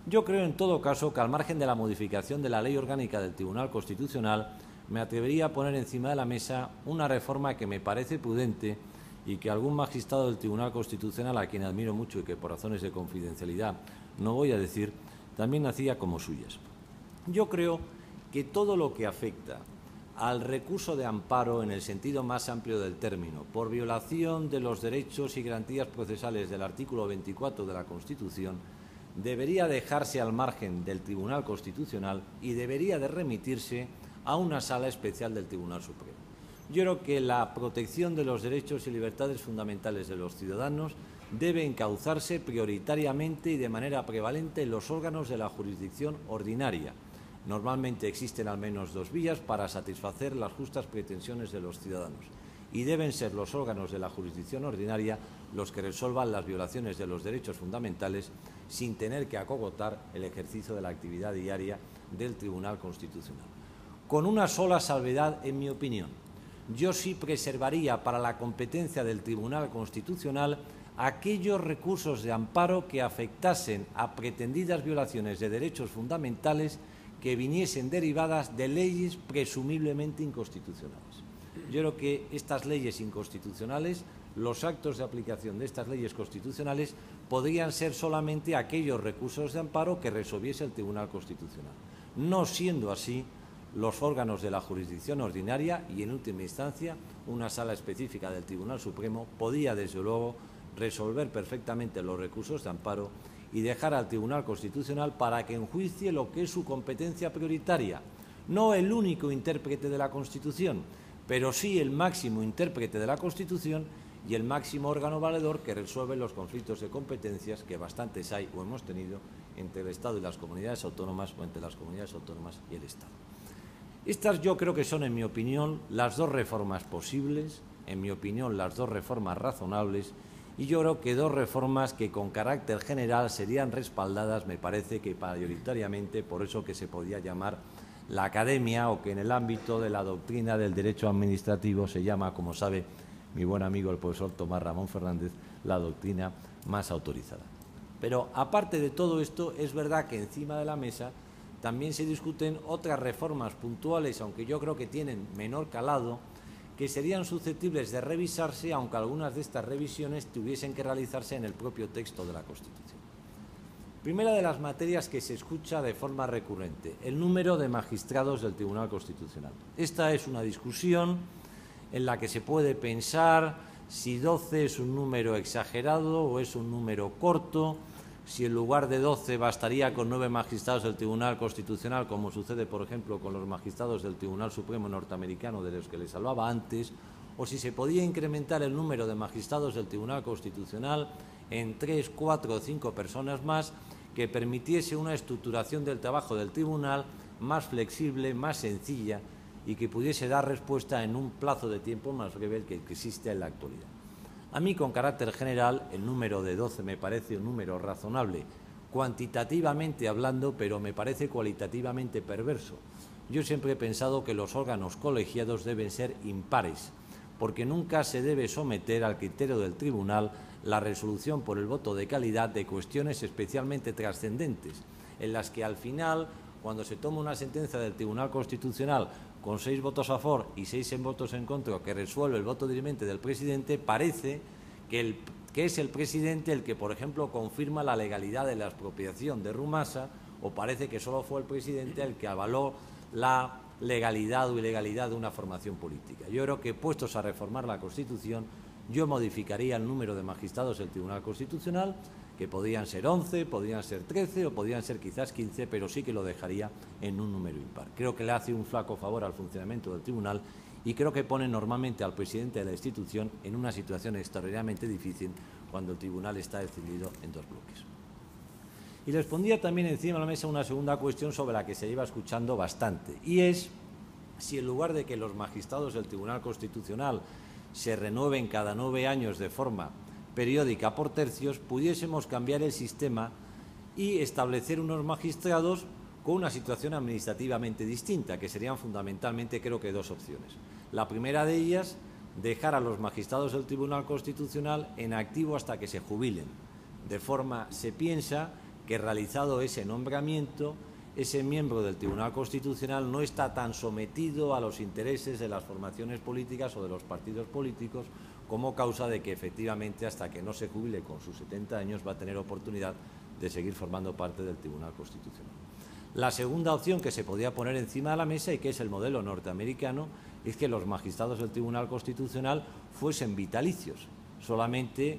Yo creo, en todo caso, que al margen de la modificación de la Ley Orgánica del Tribunal Constitucional, me atrevería a poner encima de la mesa una reforma que me parece prudente y que algún magistrado del Tribunal Constitucional, a quien admiro mucho y que por razones de confidencialidad no voy a decir, también hacía como suyas. Yo creo que todo lo que afecta al recurso de amparo en el sentido más amplio del término, por violación de los derechos y garantías procesales del artículo 24 de la Constitución, debería dejarse al margen del Tribunal Constitucional y debería de remitirse a una sala especial del Tribunal Supremo. Yo creo que la protección de los derechos y libertades fundamentales de los ciudadanos debe encauzarse prioritariamente y de manera prevalente en los órganos de la jurisdicción ordinaria. Normalmente existen al menos dos vías para satisfacer las justas pretensiones de los ciudadanos y deben ser los órganos de la jurisdicción ordinaria los que resuelvan las violaciones de los derechos fundamentales sin tener que acogotar el ejercicio de la actividad diaria del Tribunal Constitucional. Con una sola salvedad, en mi opinión. Yo sí preservaría para la competencia del Tribunal Constitucional aquellos recursos de amparo que afectasen a pretendidas violaciones de derechos fundamentales que viniesen derivadas de leyes presumiblemente inconstitucionales. Yo creo que estas leyes inconstitucionales, los actos de aplicación de estas leyes constitucionales, podrían ser solamente aquellos recursos de amparo que resolviese el Tribunal Constitucional. No siendo así, los órganos de la jurisdicción ordinaria y, en última instancia, una sala específica del Tribunal Supremo podía, desde luego, resolver perfectamente los recursos de amparo y dejar al Tribunal Constitucional para que enjuicie lo que es su competencia prioritaria, no el único intérprete de la Constitución, pero sí el máximo intérprete de la Constitución y el máximo órgano valedor que resuelve los conflictos de competencias que bastantes hay o hemos tenido entre el Estado y las comunidades autónomas o entre las comunidades autónomas y el Estado. Estas yo creo que son, en mi opinión, las dos reformas posibles, en mi opinión, las dos reformas razonables, y yo creo que dos reformas que con carácter general serían respaldadas, me parece que mayoritariamente, por eso que se podía llamar la academia, o que en el ámbito de la doctrina del derecho administrativo se llama, como sabe mi buen amigo el profesor Tomás Ramón Fernández, la doctrina más autorizada. Pero aparte de todo esto, es verdad que encima de la mesa también se discuten otras reformas puntuales, aunque yo creo que tienen menor calado, que serían susceptibles de revisarse, aunque algunas de estas revisiones tuviesen que realizarse en el propio texto de la Constitución. Primera de las materias que se escucha de forma recurrente, el número de magistrados del Tribunal Constitucional. Esta es una discusión en la que se puede pensar si 12 es un número exagerado o es un número corto, si en lugar de 12 bastaría con 9 magistrados del Tribunal Constitucional, como sucede, por ejemplo, con los magistrados del Tribunal Supremo norteamericano, de los que les hablaba antes, o si se podía incrementar el número de magistrados del Tribunal Constitucional en 3, 4 o 5 personas más, que permitiese una estructuración del trabajo del Tribunal más flexible, más sencilla y que pudiese dar respuesta en un plazo de tiempo más breve que el que existe en la actualidad. A mí, con carácter general, el número de 12 me parece un número razonable, cuantitativamente hablando, pero me parece cualitativamente perverso. Yo siempre he pensado que los órganos colegiados deben ser impares, porque nunca se debe someter al criterio del tribunal la resolución por el voto de calidad de cuestiones especialmente trascendentes, en las que al final, cuando se toma una sentencia del Tribunal Constitucional con 6 votos a favor y 6 votos en contra, que resuelve el voto dirimente del presidente, parece que es el presidente el que, por ejemplo, confirma la legalidad de la expropiación de Rumasa, o parece que solo fue el presidente el que avaló la legalidad o ilegalidad de una formación política. Yo creo que, puestos a reformar la Constitución, yo modificaría el número de magistrados del Tribunal Constitucional, que podían ser 11, podían ser 13 o podían ser quizás 15, pero sí que lo dejaría en un número impar. Creo que le hace un flaco favor al funcionamiento del Tribunal y creo que pone normalmente al presidente de la institución en una situación extraordinariamente difícil cuando el Tribunal está decidido en dos bloques. Y les pondría también encima de la mesa una segunda cuestión sobre la que se lleva escuchando bastante, y es si en lugar de que los magistrados del Tribunal Constitucional se renueven cada 9 años de forma periódica por tercios, pudiésemos cambiar el sistema y establecer unos magistrados con una situación administrativamente distinta, que serían fundamentalmente, creo que, dos opciones. La primera de ellas, dejar a los magistrados del Tribunal Constitucional en activo hasta que se jubilen. De forma, se piensa que realizado ese nombramiento, ese miembro del Tribunal Constitucional no está tan sometido a los intereses de las formaciones políticas o de los partidos políticos, como causa de que efectivamente hasta que no se jubile con sus 70 años va a tener oportunidad de seguir formando parte del Tribunal Constitucional. La segunda opción que se podía poner encima de la mesa, y que es el modelo norteamericano, es que los magistrados del Tribunal Constitucional fuesen vitalicios, solamente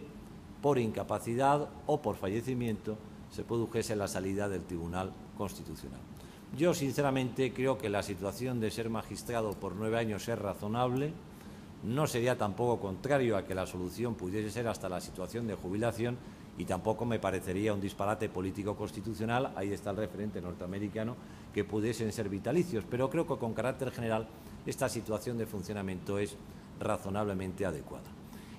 por incapacidad o por fallecimiento se produjese la salida del Tribunal Constitucional. Yo, sinceramente, creo que la situación de ser magistrado por 9 años es razonable. No sería tampoco contrario a que la solución pudiese ser hasta la situación de jubilación, y tampoco me parecería un disparate político constitucional, ahí está el referente norteamericano, que pudiesen ser vitalicios, pero creo que con carácter general esta situación de funcionamiento es razonablemente adecuada.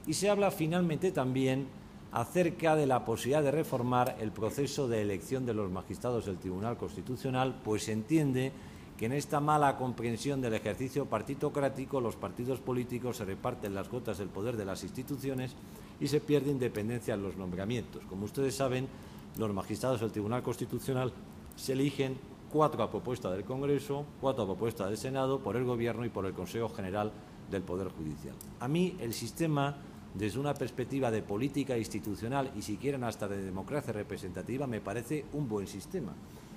Y se habla finalmente también acerca de la posibilidad de reformar el proceso de elección de los magistrados del Tribunal Constitucional, pues se entiende que en esta mala comprensión del ejercicio partitocrático los partidos políticos se reparten las cuotas del poder de las instituciones y se pierde independencia en los nombramientos. Como ustedes saben, los magistrados del Tribunal Constitucional se eligen 4 a propuesta del Congreso, 4 a propuesta del Senado, por el Gobierno y por el Consejo General del Poder Judicial. A mí el sistema, desde una perspectiva de política institucional y si quieren hasta de democracia representativa, me parece un buen sistema.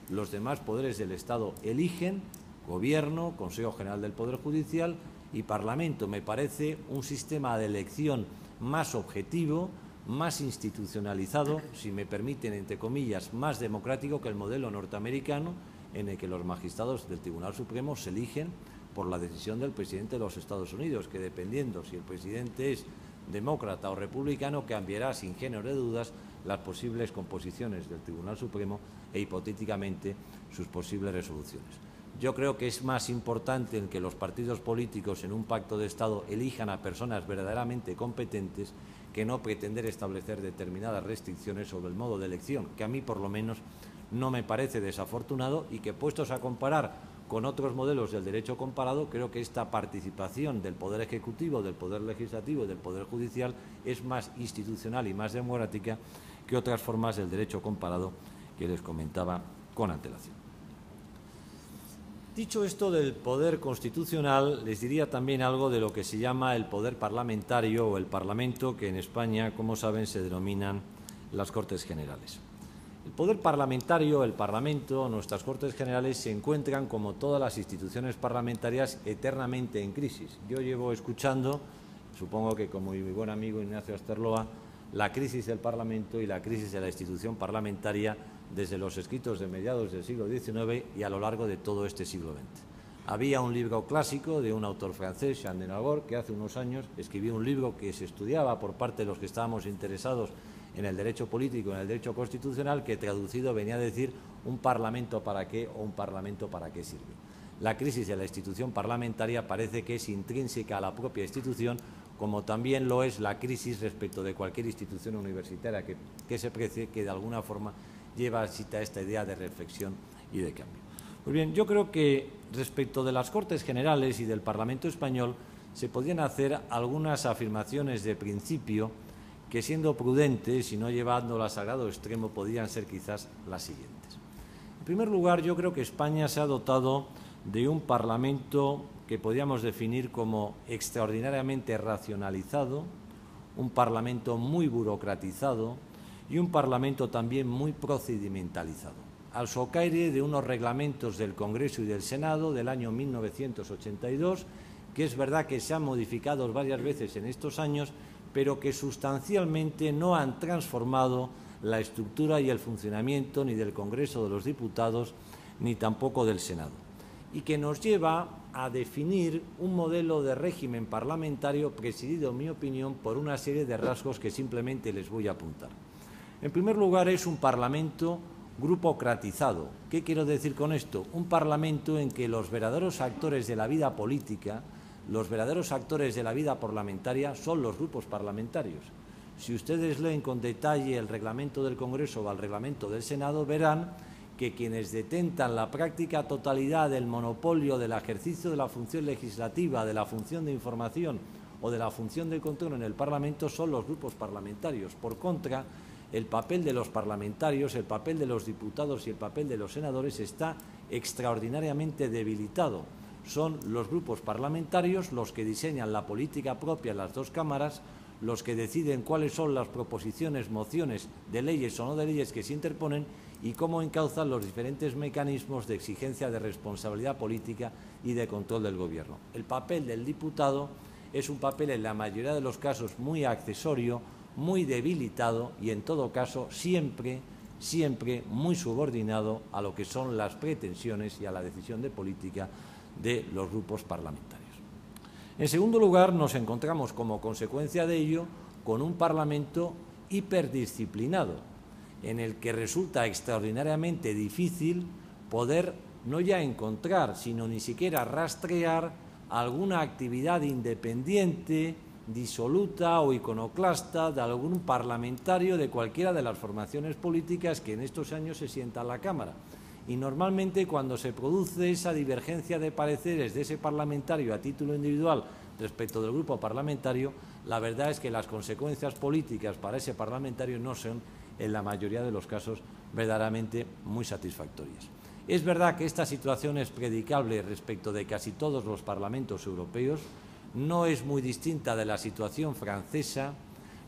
Los demás poderes del Estado eligen Gobierno, Consejo General del Poder Judicial y Parlamento. Me parece un sistema de elección más objetivo, más institucionalizado, si me permiten, entre comillas, más democrático que el modelo norteamericano, en el que los magistrados del Tribunal Supremo se eligen por la decisión del presidente de los Estados Unidos, que dependiendo si el presidente es demócrata o republicano, cambiará sin género de dudas las posibles composiciones del Tribunal Supremo e hipotéticamente sus posibles resoluciones. Yo creo que es más importante el que los partidos políticos en un pacto de Estado elijan a personas verdaderamente competentes que no pretender establecer determinadas restricciones sobre el modo de elección, que a mí por lo menos no me parece desafortunado, y que, puestos a comparar con otros modelos del derecho comparado, creo que esta participación del Poder Ejecutivo, del Poder Legislativo y del Poder Judicial es más institucional y más democrática que otras formas del derecho comparado que les comentaba con antelación. Dicho esto del poder constitucional, les diría también algo de lo que se llama el poder parlamentario o el Parlamento, que en España, como saben, se denominan las Cortes Generales. El poder parlamentario, el Parlamento, nuestras Cortes Generales se encuentran, como todas las instituciones parlamentarias, eternamente en crisis. Yo llevo escuchando, supongo que como mi buen amigo Ignacio Asterloa, la crisis del Parlamento y la crisis de la institución parlamentaria desde los escritos de mediados del siglo XIX y a lo largo de todo este siglo XX. Había un libro clásico de un autor francés, Jean de Nagor, que hace unos años escribió un libro que se estudiaba por parte de los que estábamos interesados en el derecho político, en el derecho constitucional, que traducido venía a decir un parlamento para qué o un parlamento para qué sirve. La crisis de la institución parlamentaria parece que es intrínseca a la propia institución, como también lo es la crisis respecto de cualquier institución universitaria que se precie, que de alguna forma lleva a esta idea de reflexión y de cambio. Pues bien, yo creo que respecto de las Cortes Generales y del Parlamento español se podrían hacer algunas afirmaciones de principio que, siendo prudentes y no llevándolas al grado extremo, podrían ser quizás las siguientes. En primer lugar, yo creo que España se ha dotado de un Parlamento que podríamos definir como extraordinariamente racionalizado, un Parlamento muy burocratizado y un Parlamento también muy procedimentalizado. al socaire de unos reglamentos del Congreso y del Senado del año 1982, que es verdad que se han modificado varias veces en estos años, pero que sustancialmente no han transformado la estructura y el funcionamiento ni del Congreso de los Diputados ni tampoco del Senado, y que nos lleva a definir un modelo de régimen parlamentario presidido, en mi opinión, por una serie de rasgos que simplemente les voy a apuntar. En primer lugar, es un parlamento grupocratizado. ¿Qué quiero decir con esto? Un parlamento en que los verdaderos actores de la vida política, los verdaderos actores de la vida parlamentaria son los grupos parlamentarios. Si ustedes leen con detalle el reglamento del Congreso o el reglamento del Senado, verán que quienes detentan la práctica totalidad del monopolio del ejercicio de la función legislativa, de la función de información o de la función de control en el Parlamento son los grupos parlamentarios. Por contra, el papel de los parlamentarios, el papel de los diputados y el papel de los senadores está extraordinariamente debilitado. Son los grupos parlamentarios los que diseñan la política propia en las dos cámaras, los que deciden cuáles son las proposiciones, mociones de leyes o no de leyes que se interponen y cómo encauzan los diferentes mecanismos de exigencia de responsabilidad política y de control del Gobierno. El papel del diputado es un papel, en la mayoría de los casos, muy accesorio, muy debilitado y, en todo caso, siempre muy subordinado a lo que son las pretensiones y a la decisión de política de los grupos parlamentarios. En segundo lugar, nos encontramos, como consecuencia de ello, con un Parlamento hiperdisciplinado, en el que resulta extraordinariamente difícil poder no ya encontrar, sino ni siquiera rastrear alguna actividad independiente, disoluta o iconoclasta de algún parlamentario de cualquiera de las formaciones políticas que en estos años se sienta en la Cámara. Y normalmente, cuando se produce esa divergencia de pareceres de ese parlamentario a título individual respecto del grupo parlamentario, la verdad es que las consecuencias políticas para ese parlamentario no son, en la mayoría de los casos, verdaderamente muy satisfactorias. Es verdad que esta situación es predicable respecto de casi todos los parlamentos europeos, no es muy distinta de la situación francesa,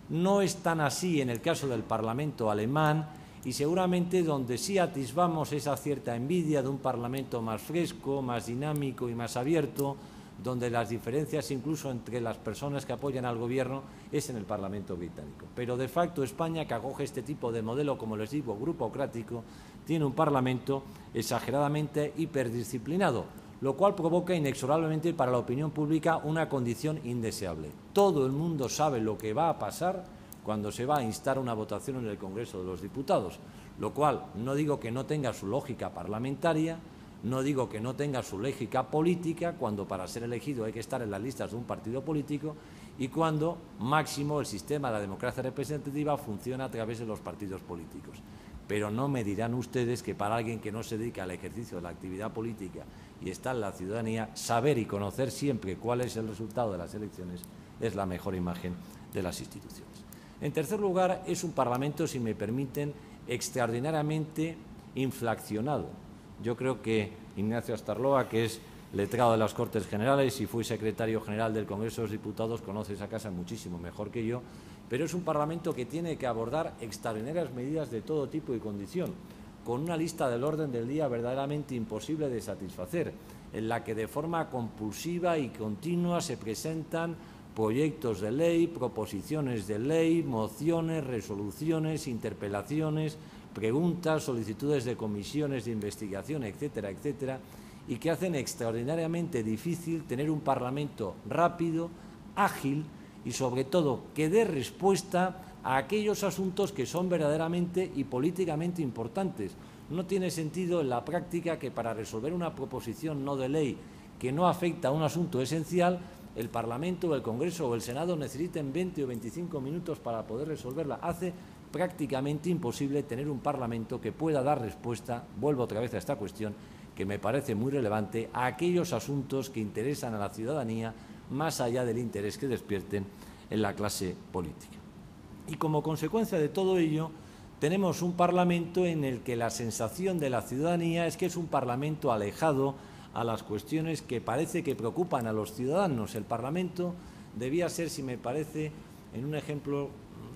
no es tan así en el caso del Parlamento alemán, y seguramente donde sí atisbamos esa cierta envidia de un Parlamento más fresco, más dinámico y más abierto, donde las diferencias incluso entre las personas que apoyan al Gobierno es en el Parlamento británico. Pero de facto España, que acoge este tipo de modelo, como les digo, grupocrático, tiene un Parlamento exageradamente hiperdisciplinado, lo cual provoca inexorablemente para la opinión pública una condición indeseable. Todo el mundo sabe lo que va a pasar cuando se va a instar una votación en el Congreso de los Diputados, lo cual no digo que no tenga su lógica parlamentaria, no digo que no tenga su lógica política, cuando para ser elegido hay que estar en las listas de un partido político y cuando máximo el sistema de la democracia representativa funciona a través de los partidos políticos. Pero no me dirán ustedes que para alguien que no se dedica al ejercicio de la actividad política y está en la ciudadanía, saber y conocer siempre cuál es el resultado de las elecciones es la mejor imagen de las instituciones. En tercer lugar, es un Parlamento, si me permiten, extraordinariamente inflacionado. Yo creo que Ignacio Astarloa, que es letrado de las Cortes Generales y fue secretario general del Congreso de los Diputados, conoce esa casa muchísimo mejor que yo, pero es un Parlamento que tiene que abordar extraordinarias medidas de todo tipo y condición, con una lista del orden del día verdaderamente imposible de satisfacer, en la que de forma compulsiva y continua se presentan proyectos de ley, proposiciones de ley, mociones, resoluciones, interpelaciones, preguntas, solicitudes de comisiones de investigación, etcétera, etcétera, y que hacen extraordinariamente difícil tener un Parlamento rápido, ágil y, sobre todo, que dé respuesta a aquellos asuntos que son verdaderamente y políticamente importantes. No tiene sentido en la práctica que para resolver una proposición no de ley que no afecta a un asunto esencial, el Parlamento, el Congreso o el Senado necesiten 20 o 25 minutos para poder resolverla. Hace prácticamente imposible tener un Parlamento que pueda dar respuesta, vuelvo otra vez a esta cuestión, que me parece muy relevante, a aquellos asuntos que interesan a la ciudadanía más allá del interés que despierten en la clase política. Y como consecuencia de todo ello, tenemos un Parlamento en el que la sensación de la ciudadanía es que es un Parlamento alejado a las cuestiones que parece que preocupan a los ciudadanos. El Parlamento debía ser, si me parece, en un ejemplo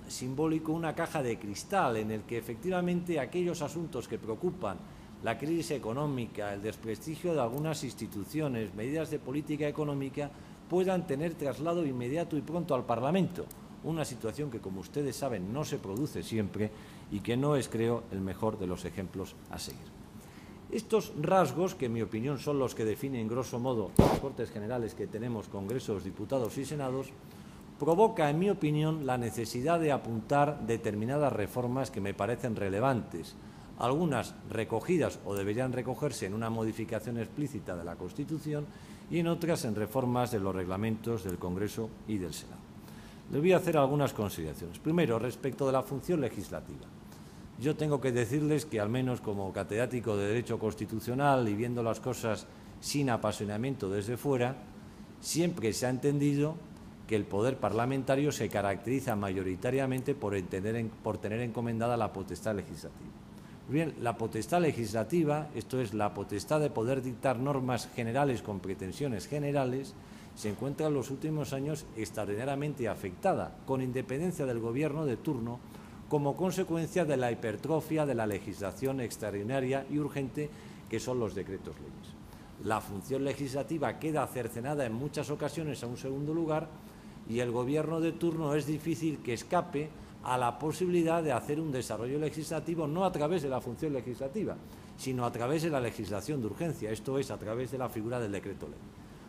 simbólico, una caja de cristal en el que efectivamente aquellos asuntos que preocupan, la crisis económica, el desprestigio de algunas instituciones, medidas de política económica, puedan tener traslado inmediato y pronto al Parlamento. Una situación que, como ustedes saben, no se produce siempre y que no es, creo, el mejor de los ejemplos a seguir. Estos rasgos, que en mi opinión son los que definen grosso modo las Cortes Generales que tenemos, Congresos, Diputados y Senados, provoca, en mi opinión, la necesidad de apuntar determinadas reformas que me parecen relevantes, algunas recogidas o deberían recogerse en una modificación explícita de la Constitución y en otras en reformas de los reglamentos del Congreso y del Senado. Les voy a hacer algunas consideraciones. Primero, respecto de la función legislativa. Yo tengo que decirles que, al menos como catedrático de Derecho Constitucional y viendo las cosas sin apasionamiento desde fuera, siempre se ha entendido que el poder parlamentario se caracteriza mayoritariamente por tener encomendada la potestad legislativa. Bien, la potestad legislativa, esto es, la potestad de poder dictar normas generales con pretensiones generales, se encuentra en los últimos años extraordinariamente afectada, con independencia del Gobierno de turno, como consecuencia de la hipertrofia de la legislación extraordinaria y urgente que son los decretos leyes. La función legislativa queda cercenada en muchas ocasiones a un segundo lugar y el Gobierno de turno es difícil que escape a la posibilidad de hacer un desarrollo legislativo no a través de la función legislativa, sino a través de la legislación de urgencia, esto es, a través de la figura del decreto ley.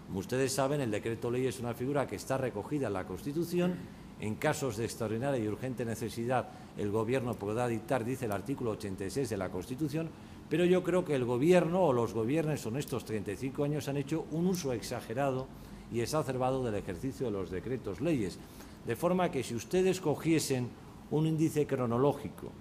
Como ustedes saben, el decreto ley es una figura que está recogida en la Constitución. En casos de extraordinaria y urgente necesidad, el Gobierno podrá dictar, dice el artículo 86 de la Constitución, pero yo creo que el Gobierno o los gobiernos en estos 35 años han hecho un uso exagerado y exacerbado del ejercicio de los decretos leyes, de forma que si ustedes cogiesen un índice cronológico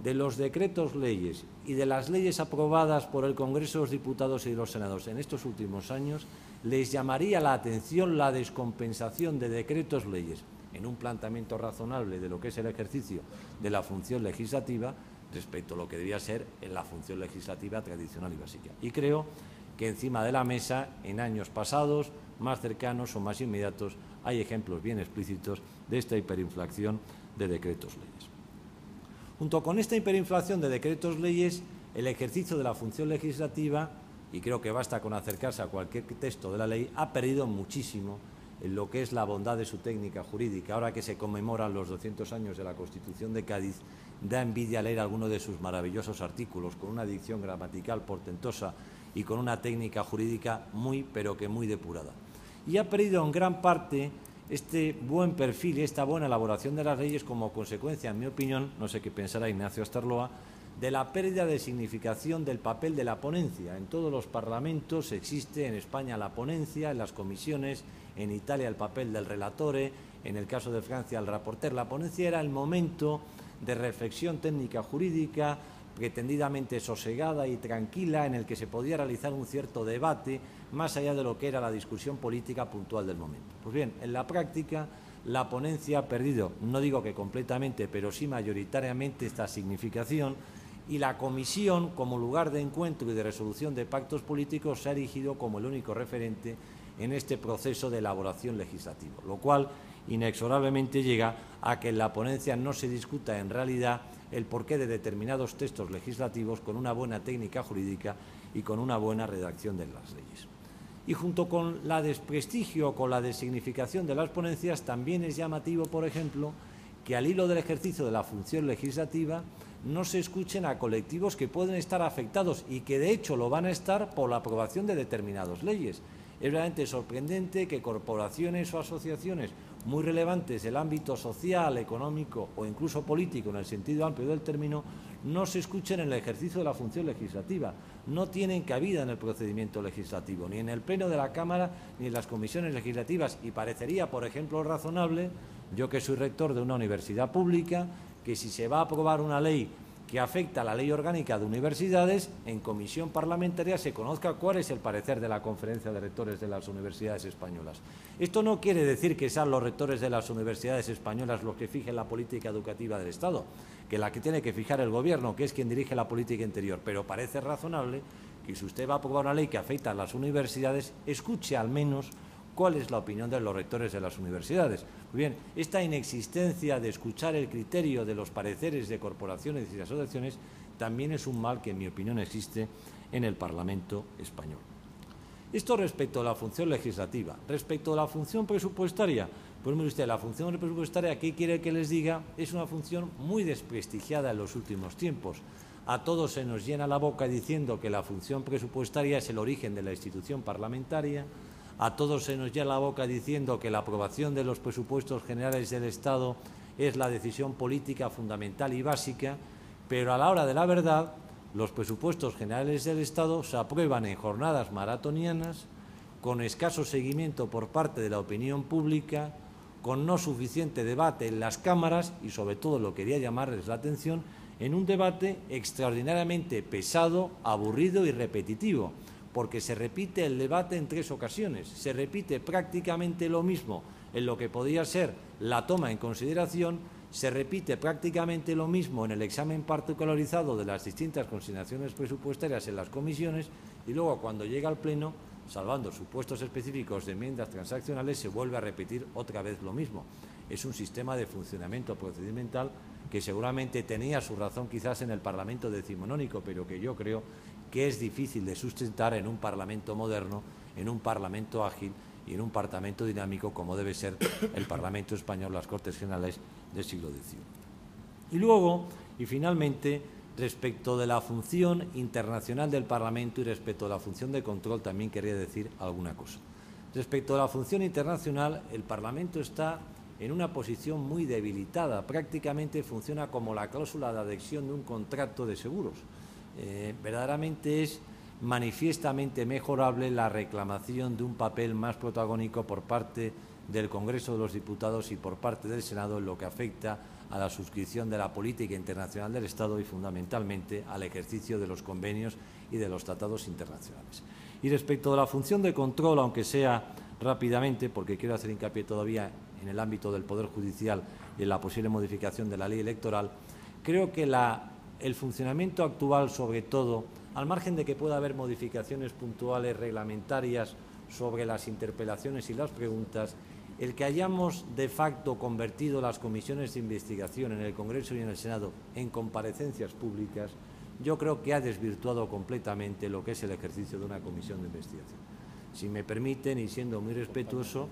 de los decretos leyes y de las leyes aprobadas por el Congreso de los Diputados y de los Senados en estos últimos años, les llamaría la atención la descompensación de decretos leyes en un planteamiento razonable de lo que es el ejercicio de la función legislativa respecto a lo que debía ser en la función legislativa tradicional y básica. Y creo que encima de la mesa, en años pasados, más cercanos o más inmediatos, hay ejemplos bien explícitos de esta hiperinflación de decretos leyes. Junto con esta hiperinflación de decretos leyes, el ejercicio de la función legislativa, y creo que basta con acercarse a cualquier texto de la ley, ha perdido muchísimo en lo que es la bondad de su técnica jurídica. Ahora que se conmemoran los 200 años de la Constitución de Cádiz, da envidia leer algunos de sus maravillosos artículos, con una dicción gramatical portentosa y con una técnica jurídica muy, pero que muy depurada. Y ha perdido en gran parte este buen perfil y esta buena elaboración de las leyes como consecuencia, en mi opinión, no sé qué pensará Ignacio Astarloa, de la pérdida de significación del papel de la ponencia. En todos los parlamentos existe en España la ponencia, en las comisiones, en Italia el papel del relatore, en el caso de Francia el rapporteur. La ponencia era el momento de reflexión técnica jurídica pretendidamente sosegada y tranquila en el que se podía realizar un cierto debate más allá de lo que era la discusión política puntual del momento. Pues bien, en la práctica la ponencia ha perdido, no digo que completamente, pero sí mayoritariamente esta significación, y la comisión, como lugar de encuentro y de resolución de pactos políticos, se ha erigido como el único referente en este proceso de elaboración legislativa, lo cual inexorablemente llega a que en la ponencia no se discuta en realidad el porqué de determinados textos legislativos con una buena técnica jurídica y con una buena redacción de las leyes. Y junto con la desprestigio, con la designificación de las ponencias, también es llamativo, por ejemplo, que al hilo del ejercicio de la función legislativa no se escuchen a colectivos que pueden estar afectados y que de hecho lo van a estar por la aprobación de determinadas leyes. Es realmente sorprendente que corporaciones o asociaciones muy relevantes del ámbito social, económico o incluso político en el sentido amplio del término no se escuchen en el ejercicio de la función legislativa. No tienen cabida en el procedimiento legislativo, ni en el Pleno de la Cámara ni en las comisiones legislativas. Y parecería, por ejemplo, razonable, yo que soy rector de una universidad pública, que si se va a aprobar una ley que afecta a la ley orgánica de universidades, en comisión parlamentaria se conozca cuál es el parecer de la Conferencia de Rectores de las Universidades Españolas. Esto no quiere decir que sean los rectores de las universidades españolas los que fijen la política educativa del Estado, que la que tiene que fijar el Gobierno, que es quien dirige la política interior, pero parece razonable que si usted va a aprobar una ley que afecta a las universidades, escuche al menos cuál es la opinión de los rectores de las universidades. Muy bien, esta inexistencia de escuchar el criterio de los pareceres de corporaciones y de asociaciones también es un mal que, en mi opinión, existe en el Parlamento español. Esto respecto a la función legislativa. Respecto a la función presupuestaria, pues mire usted, la función presupuestaria, ¿qué quiere que les diga? Es una función muy desprestigiada en los últimos tiempos. A todos se nos llena la boca diciendo que la función presupuestaria es el origen de la institución parlamentaria. A todos se nos llena la boca diciendo que la aprobación de los presupuestos generales del Estado es la decisión política fundamental y básica, pero a la hora de la verdad, los presupuestos generales del Estado se aprueban en jornadas maratonianas, con escaso seguimiento por parte de la opinión pública, con no suficiente debate en las cámaras y, sobre todo, lo quería llamarles la atención, en un debate extraordinariamente pesado, aburrido y repetitivo, porque se repite el debate en 3 ocasiones, se repite prácticamente lo mismo en lo que podía ser la toma en consideración, se repite prácticamente lo mismo en el examen particularizado de las distintas consignaciones presupuestarias en las comisiones y luego cuando llega al Pleno, salvando supuestos específicos de enmiendas transaccionales, se vuelve a repetir otra vez lo mismo. Es un sistema de funcionamiento procedimental que seguramente tenía su razón quizás en el Parlamento decimonónico, pero que yo creo que es difícil de sustentar en un Parlamento moderno, en un Parlamento ágil y en un Parlamento dinámico como debe ser el Parlamento español, las Cortes Generales del siglo XIX. Y luego, y finalmente, respecto de la función internacional del Parlamento y respecto a la función de control también quería decir alguna cosa. Respecto a la función internacional, el Parlamento está en una posición muy debilitada, prácticamente funciona como la cláusula de adhesión de un contrato de seguros. Verdaderamente es manifiestamente mejorable la reclamación de un papel más protagónico por parte del Congreso de los Diputados y por parte del Senado en lo que afecta a la suscripción de la política internacional del Estado y fundamentalmente al ejercicio de los convenios y de los tratados internacionales. Y respecto a la función de control, aunque sea rápidamente, porque quiero hacer hincapié todavía en el ámbito del Poder Judicial y en la posible modificación de la ley electoral, creo que el funcionamiento actual, sobre todo, al margen de que pueda haber modificaciones puntuales reglamentarias sobre las interpelaciones y las preguntas, el que hayamos de facto convertido las comisiones de investigación en el Congreso y en el Senado en comparecencias públicas, yo creo que ha desvirtuado completamente lo que es el ejercicio de una comisión de investigación. Si me permiten, y siendo muy respetuoso,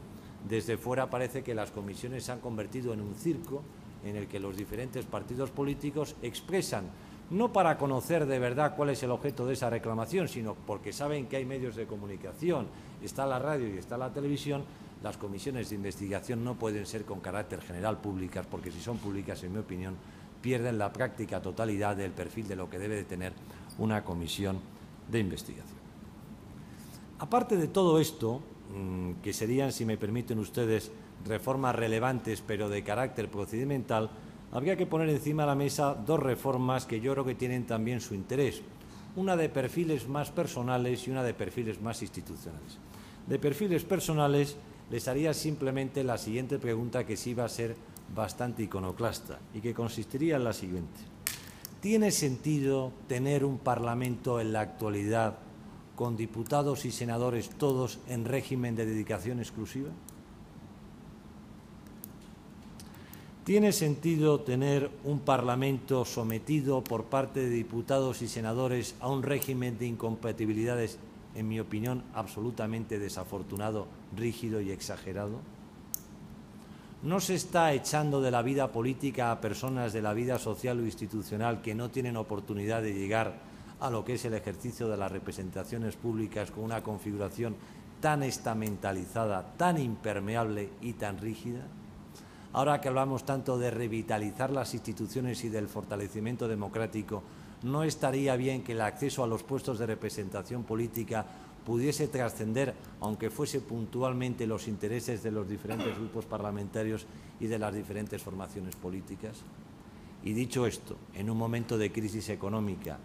desde fuera parece que las comisiones se han convertido en un circo en el que los diferentes partidos políticos expresan, no para conocer de verdad cuál es el objeto de esa reclamación, sino porque saben que hay medios de comunicación, está la radio y está la televisión. Las comisiones de investigación no pueden ser con carácter general públicas, porque si son públicas, en mi opinión, pierden la práctica totalidad del perfil de lo que debe de tener una comisión de investigación. Aparte de todo esto, que serían, si me permiten ustedes, reformas relevantes pero de carácter procedimental, habría que poner encima de la mesa 2 reformas que yo creo que tienen también su interés. Una de perfiles más personales y una de perfiles más institucionales. De perfiles personales les haría simplemente la siguiente pregunta, que sí va a ser bastante iconoclasta y que consistiría en la siguiente. ¿Tiene sentido tener un Parlamento en la actualidad con diputados y senadores todos en régimen de dedicación exclusiva? ¿Tiene sentido tener un Parlamento sometido por parte de diputados y senadores a un régimen de incompatibilidades, en mi opinión, absolutamente desafortunado, rígido y exagerado? ¿No se está echando de la vida política a personas de la vida social o institucional que no tienen oportunidad de llegar a lo que es el ejercicio de las representaciones públicas con una configuración tan estamentalizada, tan impermeable y tan rígida? Ahora que hablamos tanto de revitalizar las instituciones y del fortalecimiento democrático, ¿no estaría bien que el acceso a los puestos de representación política pudiese trascender, aunque fuese puntualmente, los intereses de los diferentes grupos parlamentarios y de las diferentes formaciones políticas? Y dicho esto, en un momento de crisis económica,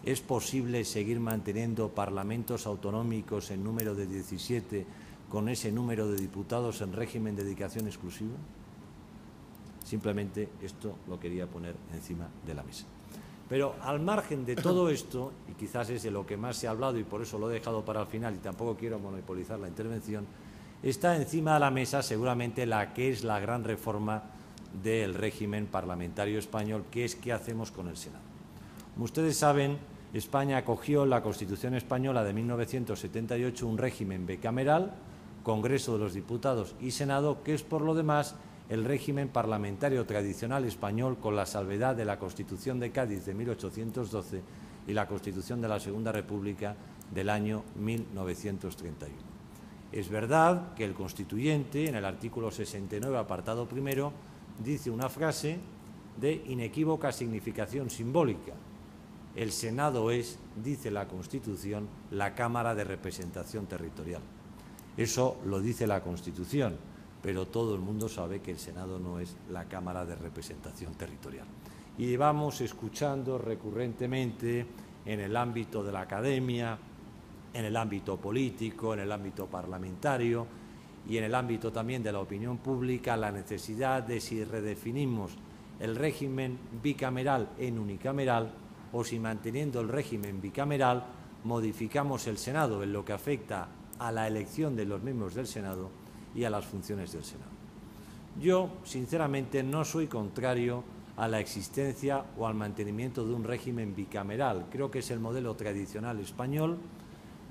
¿es posible seguir manteniendo parlamentos autonómicos en número de 17 con ese número de diputados en régimen de dedicación exclusiva? Simplemente esto lo quería poner encima de la mesa. Pero al margen de todo esto, y quizás es de lo que más se ha hablado y por eso lo he dejado para el final y tampoco quiero monopolizar la intervención, está encima de la mesa seguramente la que es la gran reforma del régimen parlamentario español, que es qué hacemos con el Senado. Como ustedes saben, España acogió en la Constitución española de 1978 un régimen bicameral, Congreso de los Diputados y Senado, que es por lo demás el régimen parlamentario tradicional español, con la salvedad de la Constitución de Cádiz de 1812 y la Constitución de la Segunda República del año 1931. Es verdad que el constituyente, en el artículo 69, apartado primero, dice una frase de inequívoca significación simbólica. El Senado es, dice la Constitución, la Cámara de Representación Territorial. Eso lo dice la Constitución, pero todo el mundo sabe que el Senado no es la Cámara de Representación Territorial. Y llevamos escuchando recurrentemente en el ámbito de la academia, en el ámbito político, en el ámbito parlamentario y en el ámbito también de la opinión pública, la necesidad de si redefinimos el régimen bicameral en unicameral o si manteniendo el régimen bicameral modificamos el Senado en lo que afecta a la elección de los miembros del Senado y a las funciones del Senado. Yo, sinceramente, no soy contrario a la existencia o al mantenimiento de un régimen bicameral. Creo que es el modelo tradicional español.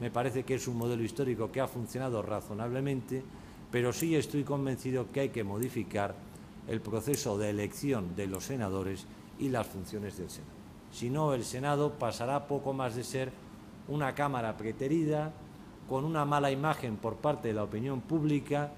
Me parece que es un modelo histórico que ha funcionado razonablemente, pero sí estoy convencido que hay que modificar el proceso de elección de los senadores y las funciones del Senado. Si no, el Senado pasará poco más de ser una Cámara preterida, con una mala imagen por parte de la opinión pública,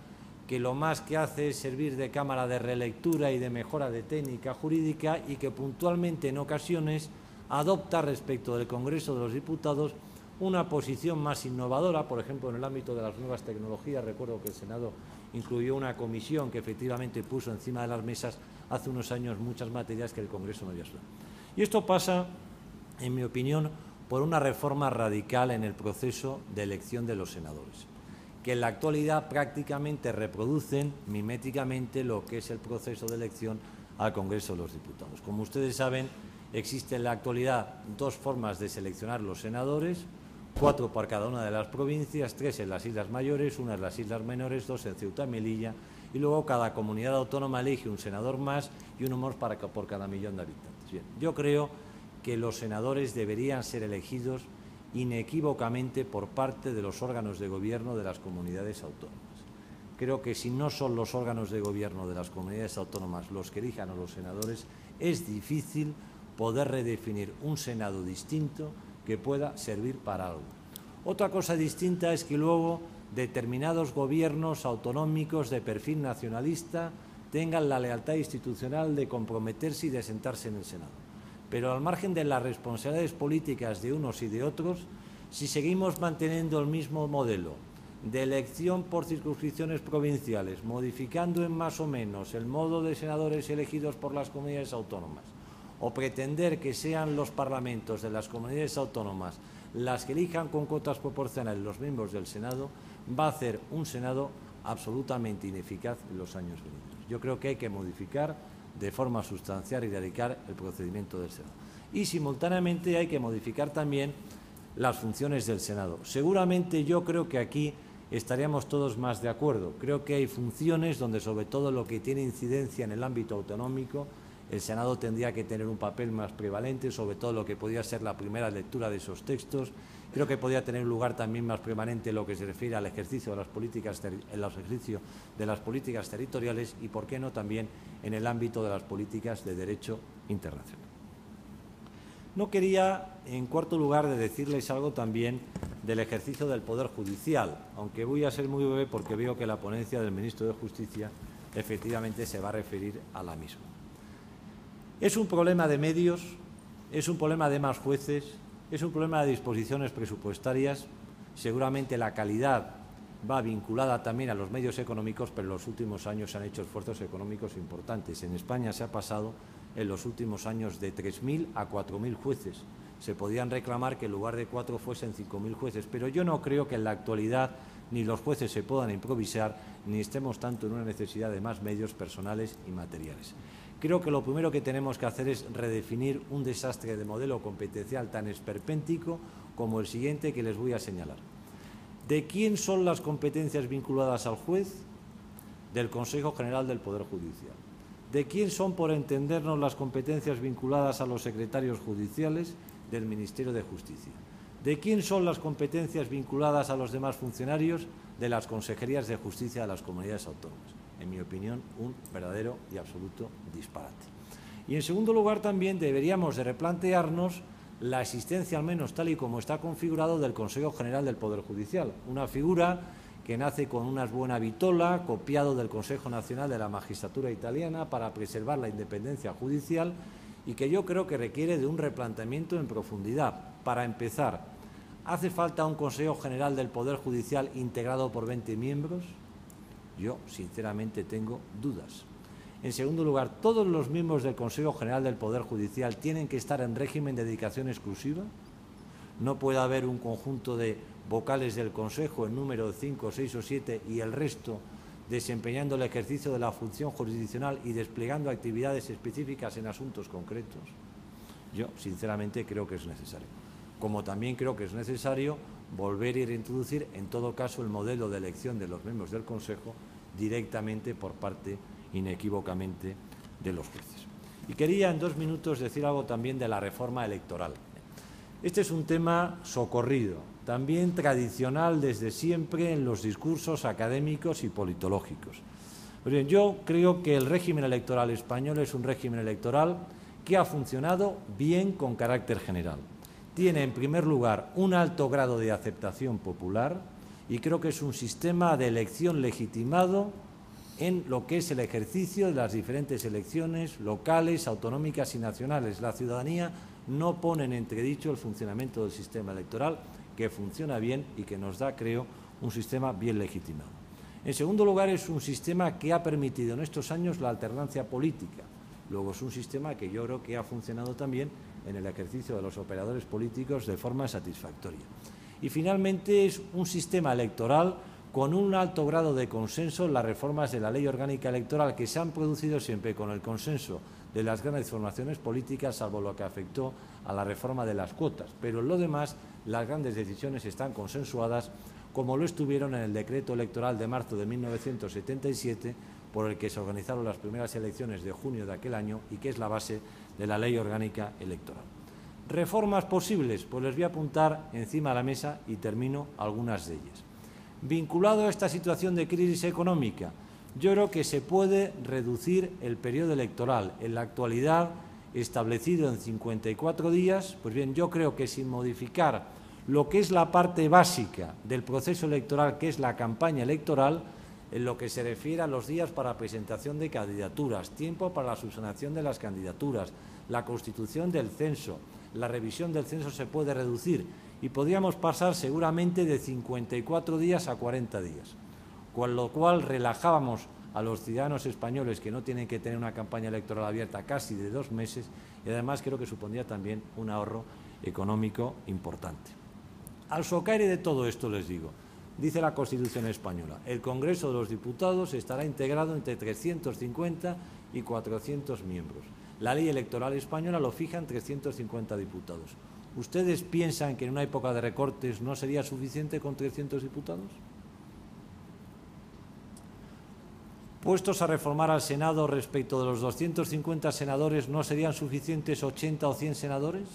que lo más que hace es servir de cámara de relectura y de mejora de técnica jurídica y que puntualmente en ocasiones adopta respecto del Congreso de los Diputados una posición más innovadora. Por ejemplo, en el ámbito de las nuevas tecnologías, recuerdo que el Senado incluyó una comisión que efectivamente puso encima de las mesas hace unos años muchas materias que el Congreso no había estudiado. Y esto pasa, en mi opinión, por una reforma radical en el proceso de elección de los senadores, que en la actualidad prácticamente reproducen miméticamente lo que es el proceso de elección al Congreso de los Diputados. Como ustedes saben, existen en la actualidad dos formas de seleccionar los senadores, 4 por cada una de las provincias, 3 en las Islas Mayores, 1 en las Islas Menores, 2 en Ceuta y Melilla, y luego cada comunidad autónoma elige un senador más y uno más por cada millón de habitantes. Bien, yo creo que los senadores deberían ser elegidos inequívocamente por parte de los órganos de gobierno de las comunidades autónomas. Creo que si no son los órganos de gobierno de las comunidades autónomas los que elijan a los senadores, es difícil poder redefinir un Senado distinto que pueda servir para algo. Otra cosa distinta es que luego determinados gobiernos autonómicos de perfil nacionalista tengan la lealtad institucional de comprometerse y de sentarse en el Senado. Pero al margen de las responsabilidades políticas de unos y de otros, si seguimos manteniendo el mismo modelo de elección por circunscripciones provinciales, modificando en más o menos el modo de senadores elegidos por las comunidades autónomas, o pretender que sean los parlamentos de las comunidades autónomas las que elijan con cuotas proporcionales los miembros del Senado, va a hacer un Senado absolutamente ineficaz en los años venideros. Yo creo que hay que modificar de forma sustancial y radical el procedimiento del Senado. Y simultáneamente hay que modificar también las funciones del Senado. Seguramente yo creo que aquí estaríamos todos más de acuerdo. Creo que hay funciones donde, sobre todo lo que tiene incidencia en el ámbito autonómico, el Senado tendría que tener un papel más prevalente, sobre todo lo que podría ser la primera lectura de esos textos. Creo que podría tener un lugar también más permanente en lo que se refiere al ejercicio de las políticas, territoriales y, por qué no, también en el ámbito de las políticas de derecho internacional. No quería, en cuarto lugar, de decirles algo también del ejercicio del Poder Judicial, aunque voy a ser muy breve porque veo que la ponencia del Ministro de Justicia efectivamente se va a referir a la misma. Es un problema de medios, es un problema de más jueces, es un problema de disposiciones presupuestarias. Seguramente la calidad va vinculada también a los medios económicos, pero en los últimos años se han hecho esfuerzos económicos importantes. En España se ha pasado en los últimos años de 3.000 a 4.000 jueces. Se podían reclamar que en lugar de 4 fuesen 5.000 jueces, pero yo no creo que en la actualidad ni los jueces se puedan improvisar, ni estemos tanto en una necesidad de más medios personales y materiales. Creo que lo primero que tenemos que hacer es redefinir un desastre de modelo competencial tan esperpéntico como el siguiente que les voy a señalar. ¿De quién son las competencias vinculadas al juez? Del Consejo General del Poder Judicial. ¿De quién son, por entendernos, las competencias vinculadas a los secretarios judiciales? Del Ministerio de Justicia. ¿De quién son las competencias vinculadas a los demás funcionarios? De las consejerías de justicia de las comunidades autónomas. En mi opinión, un verdadero y absoluto disparate. Y en segundo lugar, también deberíamos de replantearnos la existencia, al menos tal y como está configurado, del Consejo General del Poder Judicial, una figura que nace con una buena vitola, copiado del Consejo Nacional de la Magistratura Italiana para preservar la independencia judicial, y que yo creo que requiere de un replanteamiento en profundidad. Para empezar, ¿hace falta un Consejo General del Poder Judicial integrado por 20 miembros? Yo, sinceramente, tengo dudas. En segundo lugar, ¿todos los miembros del Consejo General del Poder Judicial tienen que estar en régimen de dedicación exclusiva? No puede haber un conjunto de vocales del Consejo, en número de 5, 6 o 7, y el resto desempeñando el ejercicio de la función jurisdiccional y desplegando actividades específicas en asuntos concretos. Yo, sinceramente, creo que es necesario. Como también creo que es necesario volver a reintroducir, en todo caso, el modelo de elección de los miembros del Consejo directamente por parte, inequívocamente, de los jueces. Y quería en 2 minutos decir algo también de la reforma electoral. Este es un tema socorrido, también tradicional desde siempre en los discursos académicos y politológicos. Pues bien, yo creo que el régimen electoral español es un régimen electoral que ha funcionado bien con carácter general. Tiene, en primer lugar, un alto grado de aceptación popular y creo que es un sistema de elección legitimado en lo que es el ejercicio de las diferentes elecciones locales, autonómicas y nacionales. La ciudadanía no pone en entredicho el funcionamiento del sistema electoral, que funciona bien y que nos da, creo, un sistema bien legitimado. En segundo lugar, es un sistema que ha permitido en estos años la alternancia política. Luego es un sistema que yo creo que ha funcionado también en el ejercicio de los operadores políticos de forma satisfactoria. Y finalmente es un sistema electoral con un alto grado de consenso en las reformas de la Ley Orgánica Electoral, que se han producido siempre con el consenso de las grandes formaciones políticas, salvo lo que afectó a la reforma de las cuotas. Pero en lo demás, las grandes decisiones están consensuadas, como lo estuvieron en el decreto electoral de marzo de 1977, por el que se organizaron las primeras elecciones de junio de aquel año y que es la base de la Ley Orgánica Electoral. ¿Reformas posibles? Pues les voy a apuntar encima de la mesa y termino algunas de ellas. Vinculado a esta situación de crisis económica, yo creo que se puede reducir el periodo electoral. En la actualidad, establecido en 54 días, pues bien, yo creo que sin modificar lo que es la parte básica del proceso electoral, que es la campaña electoral, en lo que se refiere a los días para presentación de candidaturas, tiempo para la subsanación de las candidaturas, la constitución del censo, la revisión del censo se puede reducir y podríamos pasar seguramente de 54 días a 40 días, con lo cual relajábamos a los ciudadanos españoles que no tienen que tener una campaña electoral abierta casi de 2 meses y además creo que supondría también un ahorro económico importante. Al socaire de todo esto les digo, dice la Constitución española, el Congreso de los Diputados estará integrado entre 350 y 400 miembros. La ley electoral española lo fija en 350 diputados. ¿Ustedes piensan que en una época de recortes no sería suficiente con 300 diputados? Puestos a reformar al Senado respecto de los 250 senadores, ¿no serían suficientes 80 o 100 senadores?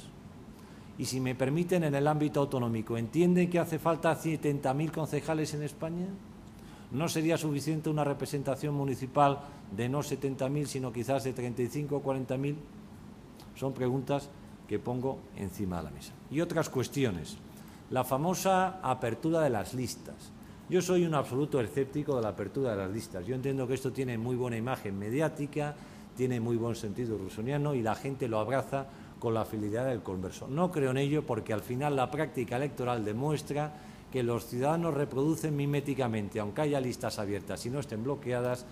Y si me permiten, en el ámbito autonómico, ¿entienden que hace falta 70.000 concejales en España? ¿No sería suficiente una representación municipal de no 70.000, sino quizás de 35 o 40.000? Son preguntas que pongo encima de la mesa. Y otras cuestiones. La famosa apertura de las listas. Yo soy un absoluto escéptico de la apertura de las listas. Yo entiendo que esto tiene muy buena imagen mediática, tiene muy buen sentido rusoniano y la gente lo abraza con la fidelidad del converso. No creo en ello porque al final la práctica electoral demuestra que los ciudadanos reproducen miméticamente, aunque haya listas abiertas y no estén bloqueadas,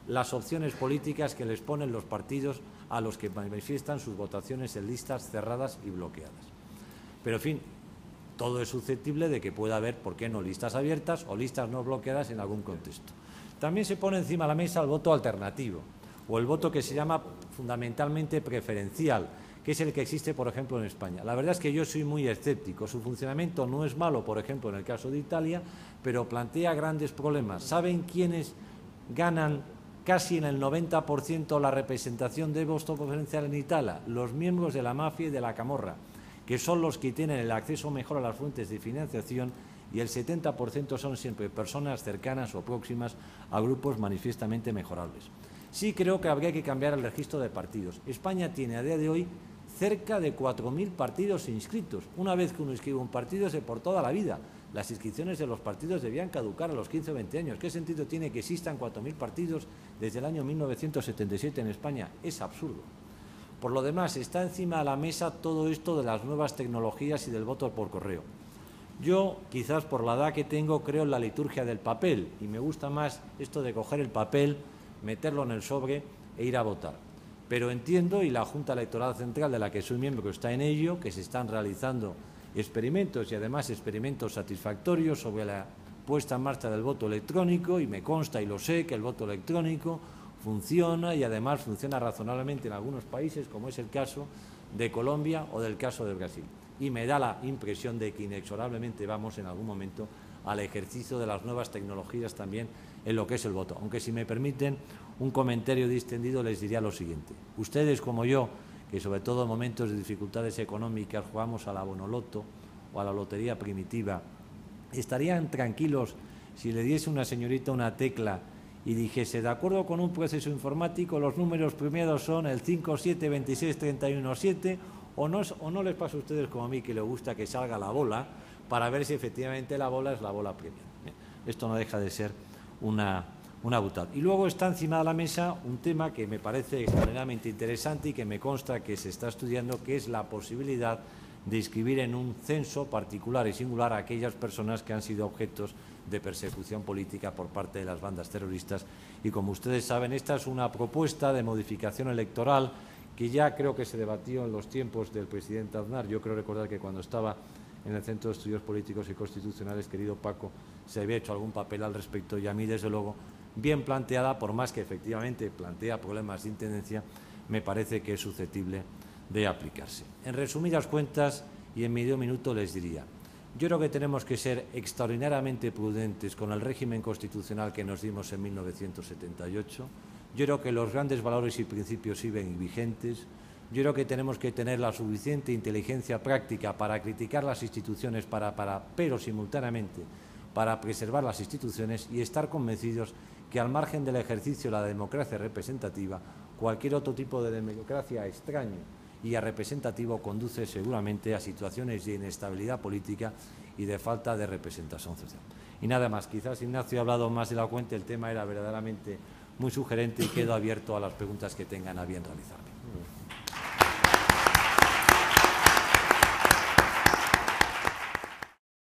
las opciones políticas que les ponen los partidos a los que manifiestan sus votaciones en listas cerradas y bloqueadas. Pero, en fin, todo es susceptible de que pueda haber, ¿por qué no?, listas abiertas o listas no bloqueadas en algún contexto. También se pone encima de la mesa el voto alternativo, o el voto que se llama fundamentalmente preferencial, que es el que existe, por ejemplo, en España. La verdad es que yo soy muy escéptico. Su funcionamiento no es malo, por ejemplo, en el caso de Italia, pero plantea grandes problemas. ¿Saben quiénes ganan casi en el 90% la representación de voto preferencial en Italia? Los miembros de la mafia y de la camorra, que son los que tienen el acceso mejor a las fuentes de financiación, y el 70% son siempre personas cercanas o próximas a grupos manifiestamente mejorables. Sí creo que habría que cambiar el registro de partidos. España tiene a día de hoy cerca de 4.000 partidos inscritos. Una vez que uno inscribe un partido, es por toda la vida. Las inscripciones de los partidos debían caducar a los 15 o 20 años. ¿Qué sentido tiene que existan 4.000 partidos desde el año 1977 en España? Es absurdo. Por lo demás, está encima de la mesa todo esto de las nuevas tecnologías y del voto por correo. Yo, quizás por la edad que tengo, creo en la liturgia del papel y me gusta más esto de coger el papel, meterlo en el sobre e ir a votar. Pero entiendo, y la Junta Electoral Central, de la que soy miembro, está en ello, que se están realizando experimentos y además experimentos satisfactorios sobre la puesta en marcha del voto electrónico, y me consta y lo sé que el voto electrónico funciona y además funciona razonablemente en algunos países, como es el caso de Colombia o del caso de Brasil. Y me da la impresión de que inexorablemente vamos en algún momento al ejercicio de las nuevas tecnologías también en lo que es el voto. Aunque, si me permiten un comentario distendido, les diría lo siguiente. Ustedes, como yo, que sobre todo en momentos de dificultades económicas jugamos a la bonoloto o a la lotería primitiva, ¿estarían tranquilos si le diese una señorita una tecla y dijese, de acuerdo con un proceso informático, los números premiados son el 5, 7, 26, 31, 7, o no les pasa a ustedes como a mí, que les gusta que salga la bola para ver si efectivamente la bola es la bola premiada? Esto no deja de ser una brutal. Y luego está encima de la mesa un tema que me parece extraordinariamente interesante y que me consta que se está estudiando, que es la posibilidad de inscribir en un censo particular y singular a aquellas personas que han sido objetos de persecución política por parte de las bandas terroristas. Y como ustedes saben, esta es una propuesta de modificación electoral que ya creo que se debatió en los tiempos del presidente Aznar. Yo creo recordar que cuando estaba en el Centro de Estudios Políticos y Constitucionales, querido Paco, se había hecho algún papel al respecto, y a mí, desde luego, bien planteada, por más que efectivamente plantea problemas de intendencia, me parece que es susceptible de aplicarse. En resumidas cuentas, y en medio minuto, les diría, yo creo que tenemos que ser extraordinariamente prudentes con el régimen constitucional que nos dimos en 1978. Yo creo que los grandes valores y principios siguen vigentes. Yo creo que tenemos que tener la suficiente inteligencia práctica para criticar las instituciones, pero simultáneamente para preservar las instituciones, y estar convencidos que, al margen del ejercicio de la democracia representativa, cualquier otro tipo de democracia extraño y representativo conduce seguramente a situaciones de inestabilidad política y de falta de representación social. Y nada más. Quizás Ignacio ha hablado más de la cuenta, el tema era verdaderamente muy sugerente y quedo abierto a las preguntas que tengan a bien realizar.